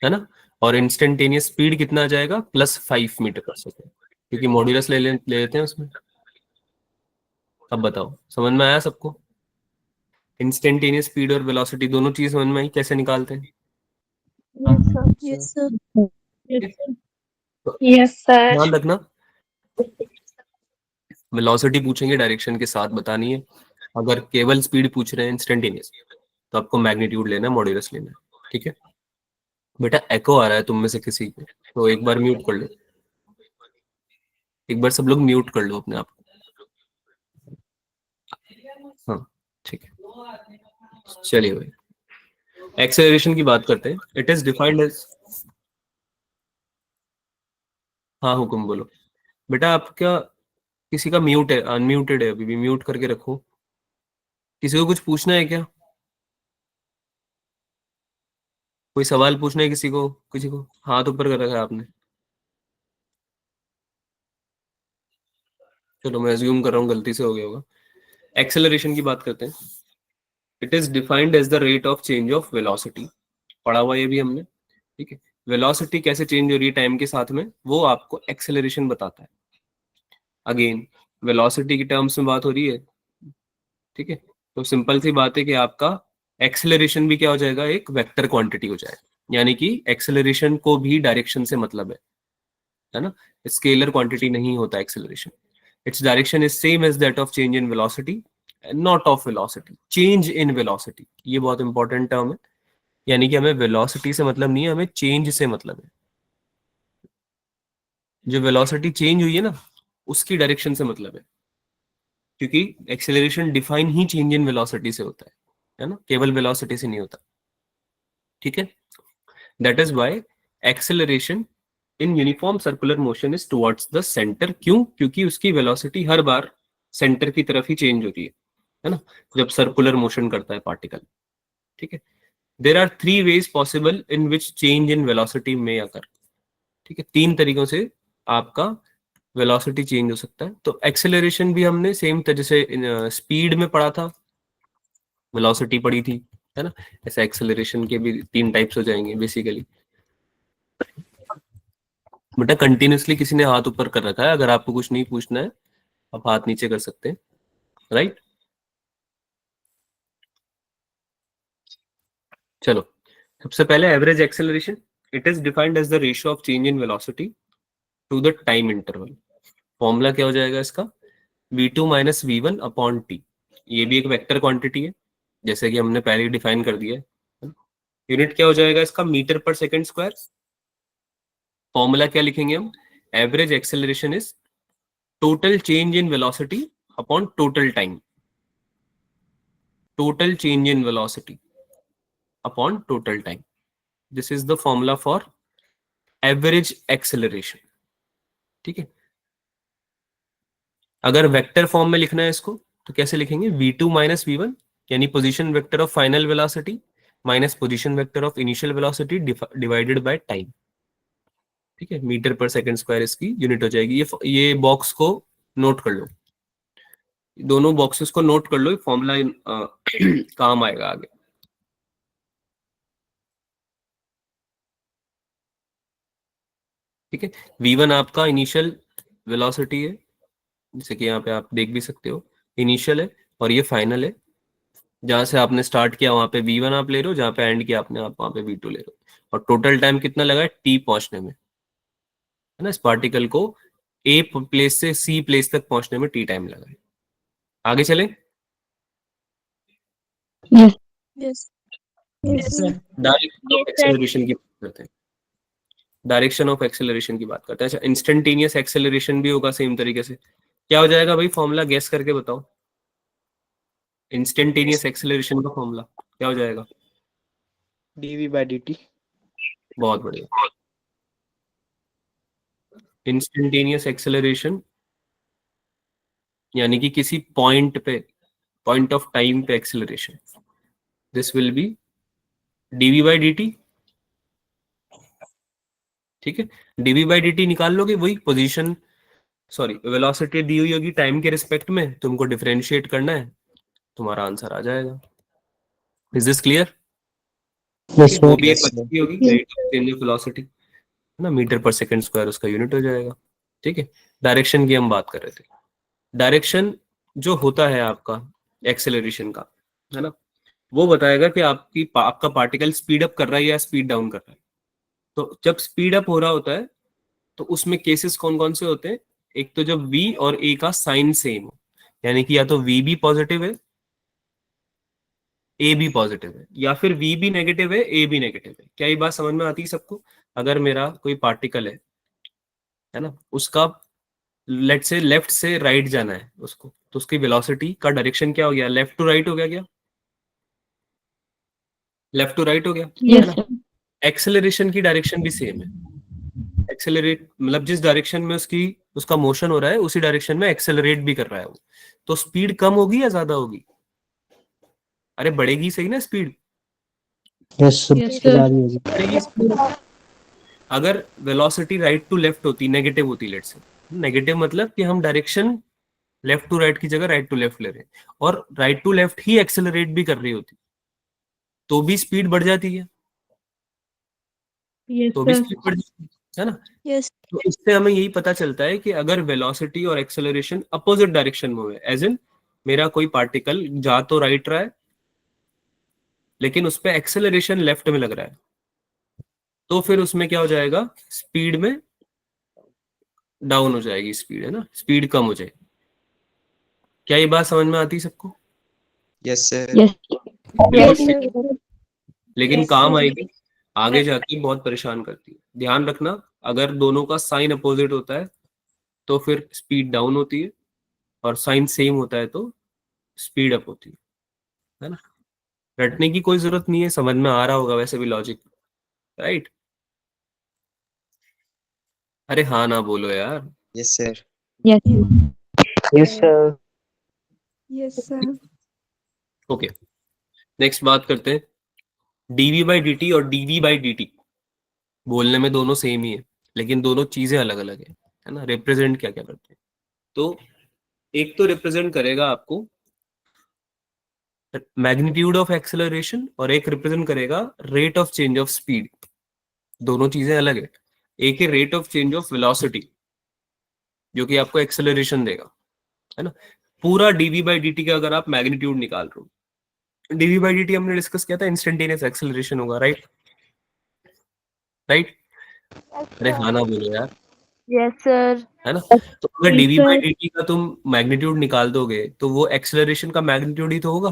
है ना? और इंस्टेंटेनियस स्पीड कितना आ जाएगा? +5 मीटर पर सेकेंड, क्योंकि मॉड्यूलस ले लेते हैं उसमें। अब बताओ समझ में आया सबको? इंस्टेंटेनियस स्पीड और वेलोसिटी दोनों चीज समझ में आई कैसे निकालते हैं? Yes, sir. Yes sir. Yes sir. तो Yes, sir. ध्यान रखना, वेलोसिटी पूछेंगे डायरेक्शन के साथ बतानी है। अगर केवल स्पीड पूछ रहे हैं इंस्टेंटेनियस, तो आपको मैग्नीट्यूड लेना है, मॉड्यूलस लेना है, ठीक है बेटा? एको आ रहा है तुम में से किसी को, तो एक बार म्यूट कर लो। एक बार सब लोग म्यूट कर लो अपने आप को। हाँ ठीक है, चलिए भाई एक्सेलरेशन की बात करते हैं। इट इज डिफाइंड एज, हाँ हुकुम बोलो बेटा। आप क्या, किसी का म्यूट है, अनम्यूटेड है, अभी भी म्यूट करके रखो। किसी को कुछ पूछना है क्या? कोई सवाल पूछना है किसी को? किसी को हाथ ऊपर कर रखा है आपने? चलो मैं अज्यूम कर रहा हूँ गलती से हो गया होगा। एक्सेलरेशन की बात करते हैं। It is defined as the rate of change of velocity, पढ़ा हुआ ये भी हमने, ठीक है? वेलोसिटी कैसे चेंज हो रही है टाइम के साथ में, वो आपको एक्सेलरेशन बताता है। अगेन वेलोसिटी की टर्म्स में बात हो रही है, ठीक है? तो सिंपल सी बात है कि आपका एक्सेलरेशन भी क्या हो जाएगा? एक वेक्टर क्वांटिटी हो जाएगा, यानी कि एक्सेलरेशन को भी डायरेक्शन से मतलब है ना? स्केलर क्वांटिटी नहीं होता acceleration. Its direction is same as that of change in velocity, not of velocity, change in velocity. ये बहुत इंपॉर्टेंट टर्म है, यानी कि हमें वेलोसिटी से मतलब नहीं है, हमें चेंज से मतलब है। जो वेलोसिटी चेंज हुई है ना, उसकी डायरेक्शन से मतलब है, क्योंकि acceleration define he change in velocity से होता है ना? केवल वेलोसिटी से नहीं होता, ठीक है? That is why acceleration in uniform circular motion is towards the centre. क्यों? क्योंकि उसकी वेलोसिटी हर बार सेंटर की तरफ ही चेंज होती है ना, जब सर्कुलर मोशन करता है पार्टिकल, ठीक है? There are 3 ways possible in which change in velocity में अकर, ठीक है? 3 तरीकों से आपका वेलोसिटी चेंज हो सकता है। तो एक्सेलरेशन भी हमने सेम तरह से स्पीड में पढ़ा था, वेलोसिटी पढ़ी थी, है ना? ऐसे एक्सेलरेशन के भी 3 टाइप्स हो जाएंगे बेसिकली। बेटा कंटिन्यूसली किसी ने हाथ ऊपर कर रखा है, अगर आपको कुछ नहीं पूछना है आप हाथ नीचे कर सकते हैं, राइट? चलो सबसे पहले average acceleration. It is defined as the ratio of change in velocity to the time interval. Formula क्या हो जाएगा इसका? v2 - v1/t। ये भी एक वेक्टर क्वांटिटी है, जैसे कि हमने पहले ही डिफाइन कर दिया है। यूनिट क्या हो जाएगा इसका? मीटर पर सेकंड स्क्वायर। फॉर्मूला क्या लिखेंगे हम? Average acceleration is total change in velocity upon total time. total change in velocity upon total time. This is the formula for average acceleration. ठीक है, अगर वेक्टर फॉर्म में लिखना है इसको तो कैसे लिखेंगे, v2 माइनस v1, यानी position vector of final velocity minus position vector of initial velocity divided by time. ठीक है, मीटर पर सेकंड स्क्वायर इसकी यूनिट हो जाएगी. ये बॉक्स को नोट कर लो, दोनों बॉक्सेस को नोट कर लो, फॉर्मूला काम आएगा आगे. ठीक है, v1 आपका इनिशियल वेलोसिटी है, जैसे कि यहाँ पे आप देख भी सकते हो, इनिशियल है, और ये फाइनल है. जहां से आपने स्टार्ट किया वहां पे v1 आप ले रहे हो, जहां पे एंड किया आपने आप वहां पे v2 ले रहे हो. और टोटल टाइम कितना लगा है, t पहुंचने में, है ना. इस पार्टिकल को a प्लेस से c प्लेस तक पहुंचने में t टाइम लगा है. आगे चले, Yes. Yes. Yes, sir. Direction of Yes, sir. Acceleration की बात करते हैं. डायरेक्शन ऑफ एक्सेलरेशन की बात करते हैं. अच्छा, इंस्टेंटेनियस एक्सेलरेशन भी होगा सेम तरीके से. क्या हो जाएगा भाई, फॉर्मूला गेस करके बताओ. इंस्टेंटेनियस एक्सेलरेशन का फॉर्मूला क्या हो जाएगा? dv/dt. बहुत बढ़िया. इंस्टेंटेनियस एक्सेलरेशन यानी कि किसी पॉइंट पे, पॉइंट ऑफ टाइम पे acceleration, this will be dv/dt. ठीक है, dv/dt निकाल लोगे, वही पोजीशन, सॉरी वेलोसिटी दी हुई होगी टाइम के रिस्पेक्ट में, तुमको डिफरेंशिएट करना है, तुम्हारा आंसर आ जाएगा. Is this clear? Yes, वो sir. भी एक Yes, sir. पद्धति होगी, rate of change of velocity, है ना, मीटर पर सेकंड स्क्वायर उसका यूनिट हो जाएगा. ठीक है, डायरेक्शन की हम बात कर रहे थे. डायरेक्शन जो होता है आपका एक्सेलरेशन का, है ना, वो बताएगा कि आपका पार्टिकल स्पीड अप कर रहा है या स्पीड डाउन कर रहा है. तो जब स्पीड अप हो रहा होता है तो उसमें केसेस कौन कौन से होते हैं, एक तो जब v और a का साइन सेम हो, यानी कि या तो v भी पॉजिटिव है, a भी पॉजिटिव है, या फिर v भी नेगेटिव है, a भी नेगेटिव है. क्या ये बात समझ में आती है सबको? अगर मेरा कोई पार्टिकल है ना, उसका लेट से लेफ्ट से राइट जाना है उसको, तो उसकी वेलोसिटी का डायरेक्शन क्या हो गया, लेफ्ट टू राइट हो गया. क्या लेफ्ट टू राइट हो गया, है Yes, ना. sir. एक्सेलरेशन की डायरेक्शन भी सेम है. एक्सेलरेट मतलब जिस डायरेक्शन में उसका मोशन हो रहा है उसी डायरेक्शन में एक्सेलरेट भी कर रहा है वो. तो स्पीड कम होगी या ज्यादा होगी? अरे बढ़ेगी सही ना speed, Yes, sir. Yes, sir. जा रही होगी. बढ़ेगी स्पीड. अगर वेलोसिटी राइट टू लेफ्ट होती, नेगेटिव होती, लेट से, नेगेटिव मतलब कि हम डायरेक्शन लेफ्ट टू राइट की जगह राइट टू लेफ्ट ले रहे हैं, और राइट टू लेफ्ट ही एक्सेलरेट भी कर रही होती, तो भी स्पीड बढ़ जाती है. Yes, तो भी sir. स्पीड बढ़ जाती है ना. Yes. तो इससे हमें यही पता चलता है कि अगर वेलोसिटी और एक्सेलरेशन अपोजिट डायरेक्शन में हुए, एज इन मेरा कोई पार्टिकल जा तो राइट रहा है लेकिन उस पे एक्सेलरेशन लेफ्ट में लग रहा है, तो फिर उसमें क्या हो जाएगा, स्पीड में डाउन हो जाएगी स्पीड, है ना, स्पीड कम हो जाएगी. क्या ये बात समझ में आती है सबको? Yes, sir. Yes. Yes, sir. लेकिन Yes, काम sir. आएगी, आगे जाके बहुत परेशान करती है. ध्यान रखना, अगर दोनों का साइन अपोजिट होता है तो फिर स्पीड डाउन होती है, और साइन सेम होता है तो स्पीड अप होती है ना. रटने की कोई जरूरत नहीं है, समझ में आ रहा होगा वैसे भी लॉजिक, राइट? अरे हाँ ना बोलो यार. Yes, sir. Yes. Yes, sir. Yes, sir. Okay, next बात करते हैं dv/dt और dv/dt. बोलने में दोनों सेम ही है, लेकिन दोनों चीजें अलग अलग है ना. रिप्रेजेंट क्या क्या करते हैं, तो एक तो रिप्रेजेंट करेगा आपको मैग्नीट्यूड ऑफ एक्सेलरेशन, और एक रिप्रेजेंट करेगा rate of change of speed. दोनों चीजें अलग है. एक है rate of change of velocity, जो कि आपको एक्सेलरेशन देगा, है ना. पूरा dv/dt का अगर आप मैग्नीट्यूड निकाल रहे हो, dv/dt हमने डिस्कस किया था, इंस्टेंटेनियस एक्सेलरेशन होगा, राइट? राइट? अरे हाँ ना बोलो यार, Yes, sir. है ना. तो अगर Yes, sir. dv/dt का तुम मैग्नीट्यूड निकाल दोगे तो वो एक्सेलरेशन का मैग्नीट्यूड ही तो होगा.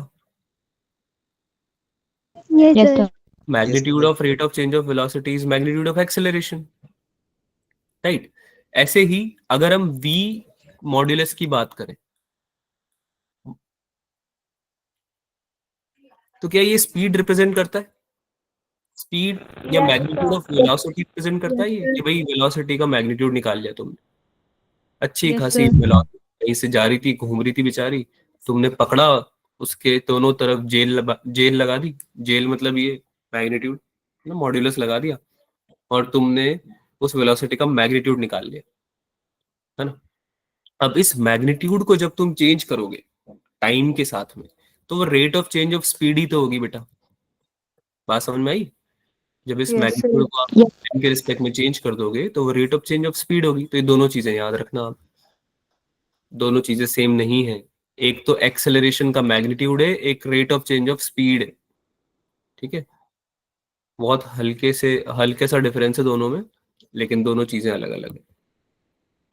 Yes, Yes, sir. sir. Magnitude sir. Of rate of change of velocity is magnitude of acceleration, right? ऐसे ही अगर हम v मॉड्यूलस की बात करें, तो क्या ये स्पीड रिप्रेजेंट करता है? स्पीड या Yes, magnitude sir. Of velocity represent करता है ये Yes, कि भाई वेलोसिटी का मैग्नीट्यूड निकाल लिया तुमने, अच्छी Yes, खासी sir. वेलोसिटी कहीं से जा रही थी, घूम रही थी बेचारी, तुमने पकड़ा, उसके दोनों तरफ जेल लगा दी। जेल मतलब ये मैग्नीट्यूड ना, मॉड्यूलस लगा दिया, और तुमने उस वेलोसिटी का मैग्नीट्यूड निकाल लिया, है ना। अब इस मैग्नीट्यूड को जब तुम चेंज करोगे टाइम के साथ में, तो वो rate of change of speed ही तो होगी बेटा। बात समझ में आई? जब इस Yes, मैग्नीट्यूड sir. को आप टाइम के रिस्पेक्ट में चेंज कर दोगे तो वो rate of change of speed होगी। तो ये दोनों चीजें याद रखना आप, दोनों चीजें सेम नहीं है। एक तो एक्सेलरेशन का मैग्नीट्यूड है, एक rate of change of speed है, ठीक है। बहुत हल्के सा डिफरेंस है दोनों में, लेकिन दोनों चीजें अलग अलग है,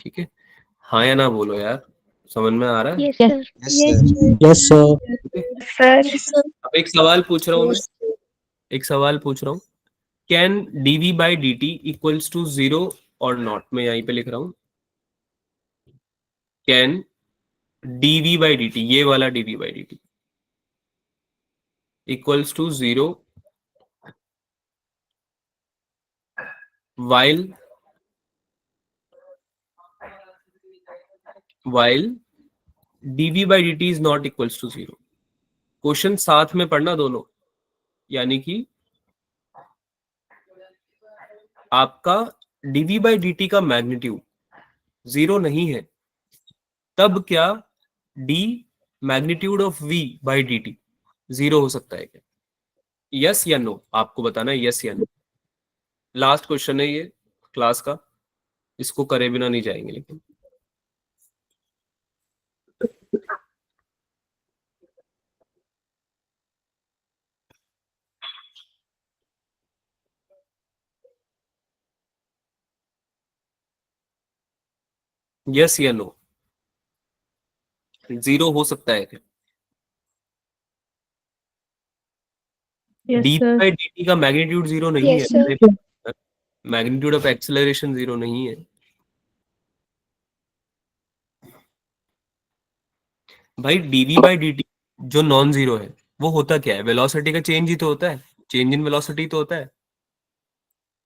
ठीक है। हाँ या ना बोलो यार, समझ में आ रहा है? Yes, Yes. sir. Yes, sir. Yes, sir. ठीक है। Sir. अब एक सवाल पूछ रहा हूँ मैं, एक सवाल पूछ रहा हूँ, can dv by dt equals to 0 और नॉट? मैं यहीं पे लिख रहा हूँ, कैन dv बाई dt, ये वाला dv by dt equals to 0 while dv by dt is not equals to 0। Question साथ में पढ़ना दोनों, यानी कि आपका dv बाई dt का मैग्नीट्यूड 0 नहीं है, तब क्या d magnitude of v by dt 0 हो सकता है क्या? यस या नो, आपको बताना है यस या नो। लास्ट क्वेश्चन है ये क्लास का, इसको करे बिना नहीं जाएंगे लेकिन। यस या नो, 0 हो सकता है क्या? Yes, D sir. By D T का मैग्नीट्यूड 0 नहीं Yes, है, sir. मैग्नीट्यूड ऑफ एक्सेलरेशन 0 नहीं है भाई। डीवी बाई डी टी जो नॉन जीरो है वो होता क्या है? वेलोसिटी का चेंज ही तो होता है, चेंज इन वेलोसिटी तो होता है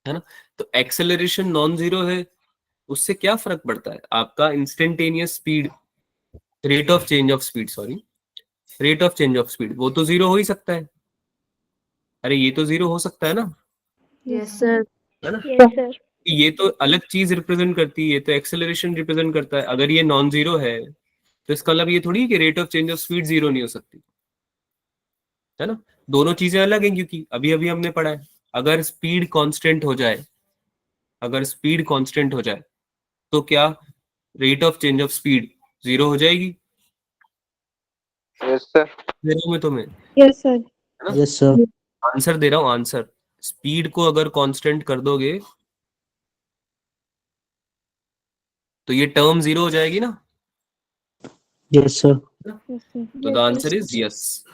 ना। तो एक्सेलरेशन नॉन जीरो है, उससे क्या फर्क पड़ता है? आपका instantaneous speed, rate of change of speed, sorry, rate of change of speed, वो तो 0 हो ही सकता है। अरे ये तो 0 हो सकता है ना, Yes, sir. है ना। Yes, sir. ये तो अलग चीज रिप्रेजेंट करती है, ये तो एक्सेलरेशन रिप्रेजेंट करता है। अगर ये नॉन जीरो है तो इसका मतलब ये थोड़ी है कि rate of change of speed 0 नहीं हो सकती, है ना। दोनों चीजें अलग हैं, क्योंकि अभी अभी हमने पढ़ा है, अगर स्पीड कांस्टेंट हो जाए, अगर स्पीड कांस्टेंट हो जाए तो क्या rate of change of speed 0 हो जाएगी? Yes sir. दे रहा हूं मैं तुम्हें, Yes, sir. है ना। Yes, sir. आंसर दे रहा हूं, आंसर। स्पीड को अगर कांस्टेंट कर दोगे तो ये टर्म 0 हो जाएगी ना। Yes, sir. Yes, sir. तो द आंसर इज यस,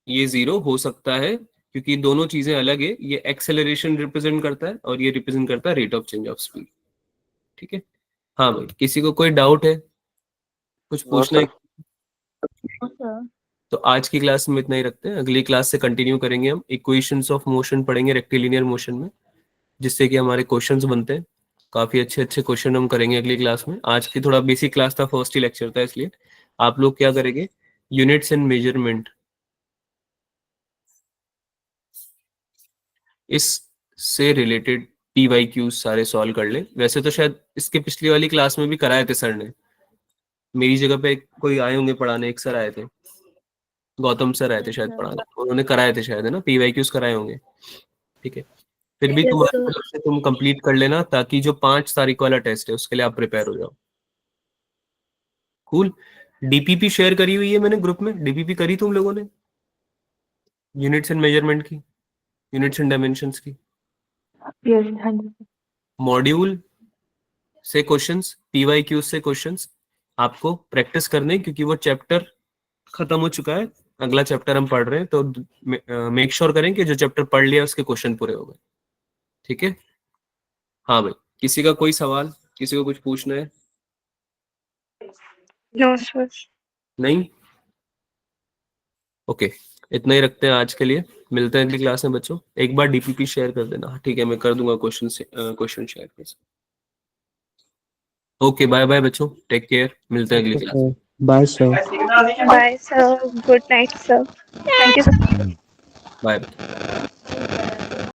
ये 0 हो सकता है, क्योंकि दोनों चीजें अलग है। ये एक्सेलरेशन रिप्रेजेंट करता है और ये रिप्रेजेंट करता है rate of change of speed, ठीक है। हाँ भाई, किसी को कोई डाउट है, कुछ पूछना है? sir. तो आज की क्लास में इतना ही रखते हैं, अगली क्लास से कंटिन्यू करेंगे, हम इक्वेशंस ऑफ मोशन पढ़ेंगे रेक्टिलिनियर मोशन में, जिससे कि हमारे क्वेश्चंस बनते हैं। काफी अच्छे अच्छे क्वेश्चन हम करेंगे अगली क्लास में। आज की थोड़ा बेसिक क्लास था, फर्स्ट ही लेक्चर था, इसलिए आप लोग क्या करेंगे, यूनिट्स एंड मेजरमेंट, इस से रिलेटेड PYQ सारे सॉल्व कर लें। वैसे तो शायद इसके पिछली वाली क्लास में भी कराए थे सर ने, मेरी जगह पे कोई आए होंगे पढ़ाने, एक सर आए थे, गौतम सर आए थे शायद पढ़ाने, उन्होंने कराए थे शायद, है ना, PYQs कराए होंगे, ठीक है। फिर भी Yes, तुम्हारी sir. तरफ से तुम कंप्लीट कर लेना, ताकि जो 5 तारीख वाला टेस्ट है उसके लिए आप प्रिपेयर हो जाओ। कूल। DPP शेयर करी हुई है मैंने ग्रुप में, DPP करी तुम लोगों ने, यूनिट्स एंड मेजरमेंट की, यूनिट्स एंड डायमेंशंस की। Yes, हाँ जी. मॉड्यूल से क्वेश्चंस, PYQ से क्वेश्चंस आपको प्रैक्टिस करने, क्योंकि वो चैप्टर खत्म हो चुका है, अगला चैप्टर हम पढ़ रहे हैं। तो मेक श्योर करें कि जो चैप्टर पढ़ लिया उसके क्वेश्चन पूरे हो गए, ठीक है। हाँ भाई, किसी का कोई सवाल, किसी को कुछ पूछना है? No, sir. नहीं? ओके, इतना ही रखते हैं आज के लिए, मिलते हैं अगली क्लास में बच्चों। एक बार डीपीपी शेयर कर देना, ठीक है, मैं कर दूंगा question share. Okay, bye bye बच्चों, टेक केयर, मिलते हैं अगली क्लास में। Bye sir. Bye, sir. Good night, sir. Thank you, sir. Bye.